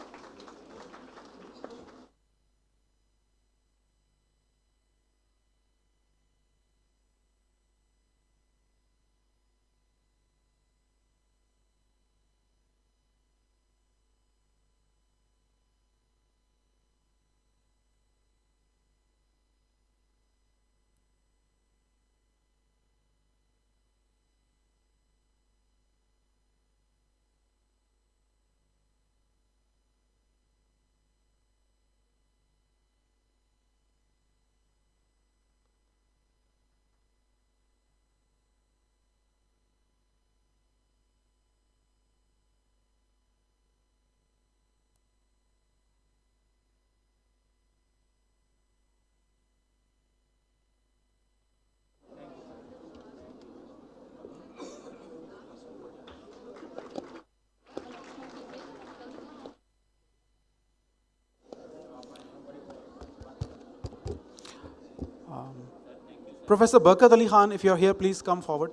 S8: Professor Barkat Ali Khan, if you're here, please come forward.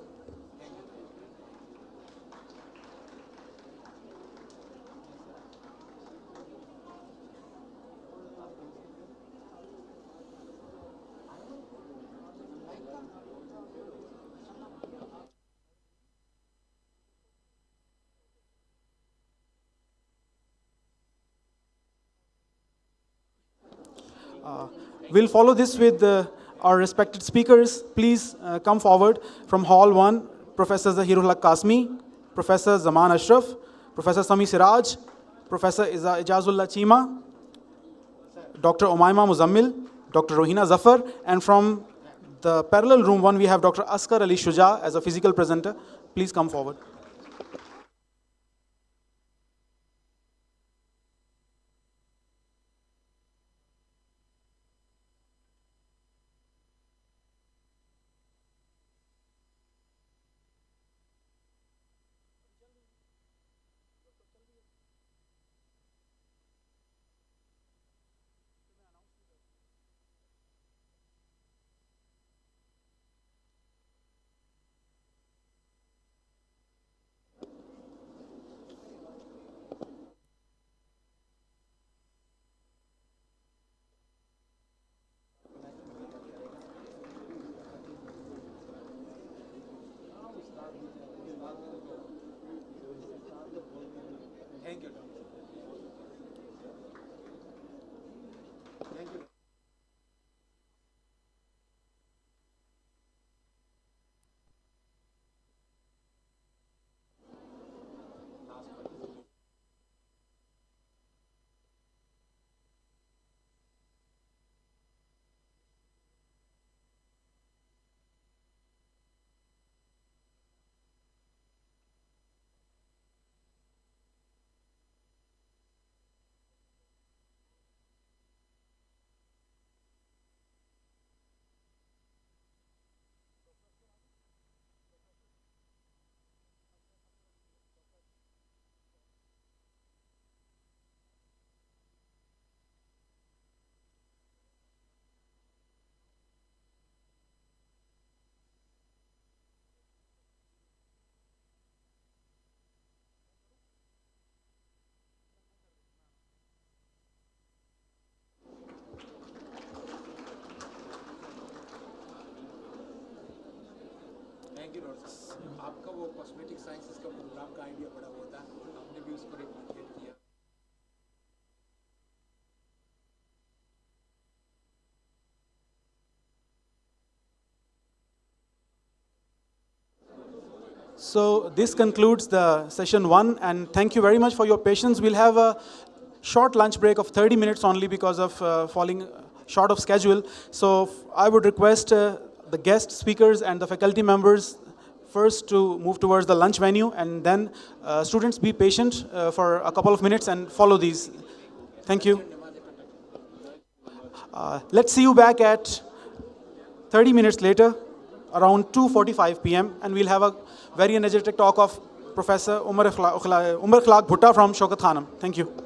S8: We'll follow this with our respected speakers. Please come forward from Hall 1, Professor Zaheer Qasmi, Professor Zaman Ashraf, Professor Sami Siraj, Professor Ijazullah Chima, Dr. Umaima Muzammil, Dr. Rohina Zafar, and from the parallel room 1, we have Dr. Askar Ali Shuja as a physical presenter. Please come forward.
S10: आपका वो cosmetic sciences का programme का idea बड़ा हुआ था, हमने भी उसको रिप्लिकेट किया.
S8: So this concludes the session 1, and thank you very much for your patience. We'll have a short lunch break of 30 minutes only because of falling short of schedule. So I would request the guest speakers and the faculty members first to move towards the lunch venue, and then students be patient for a couple of minutes and follow these. Thank you. Let's see you back at 30 minutes later, around 2:45 p.m., and we'll have a very energetic talk of Professor Umar Khalaq Bhutta from Shaukat Khanam. Thank you.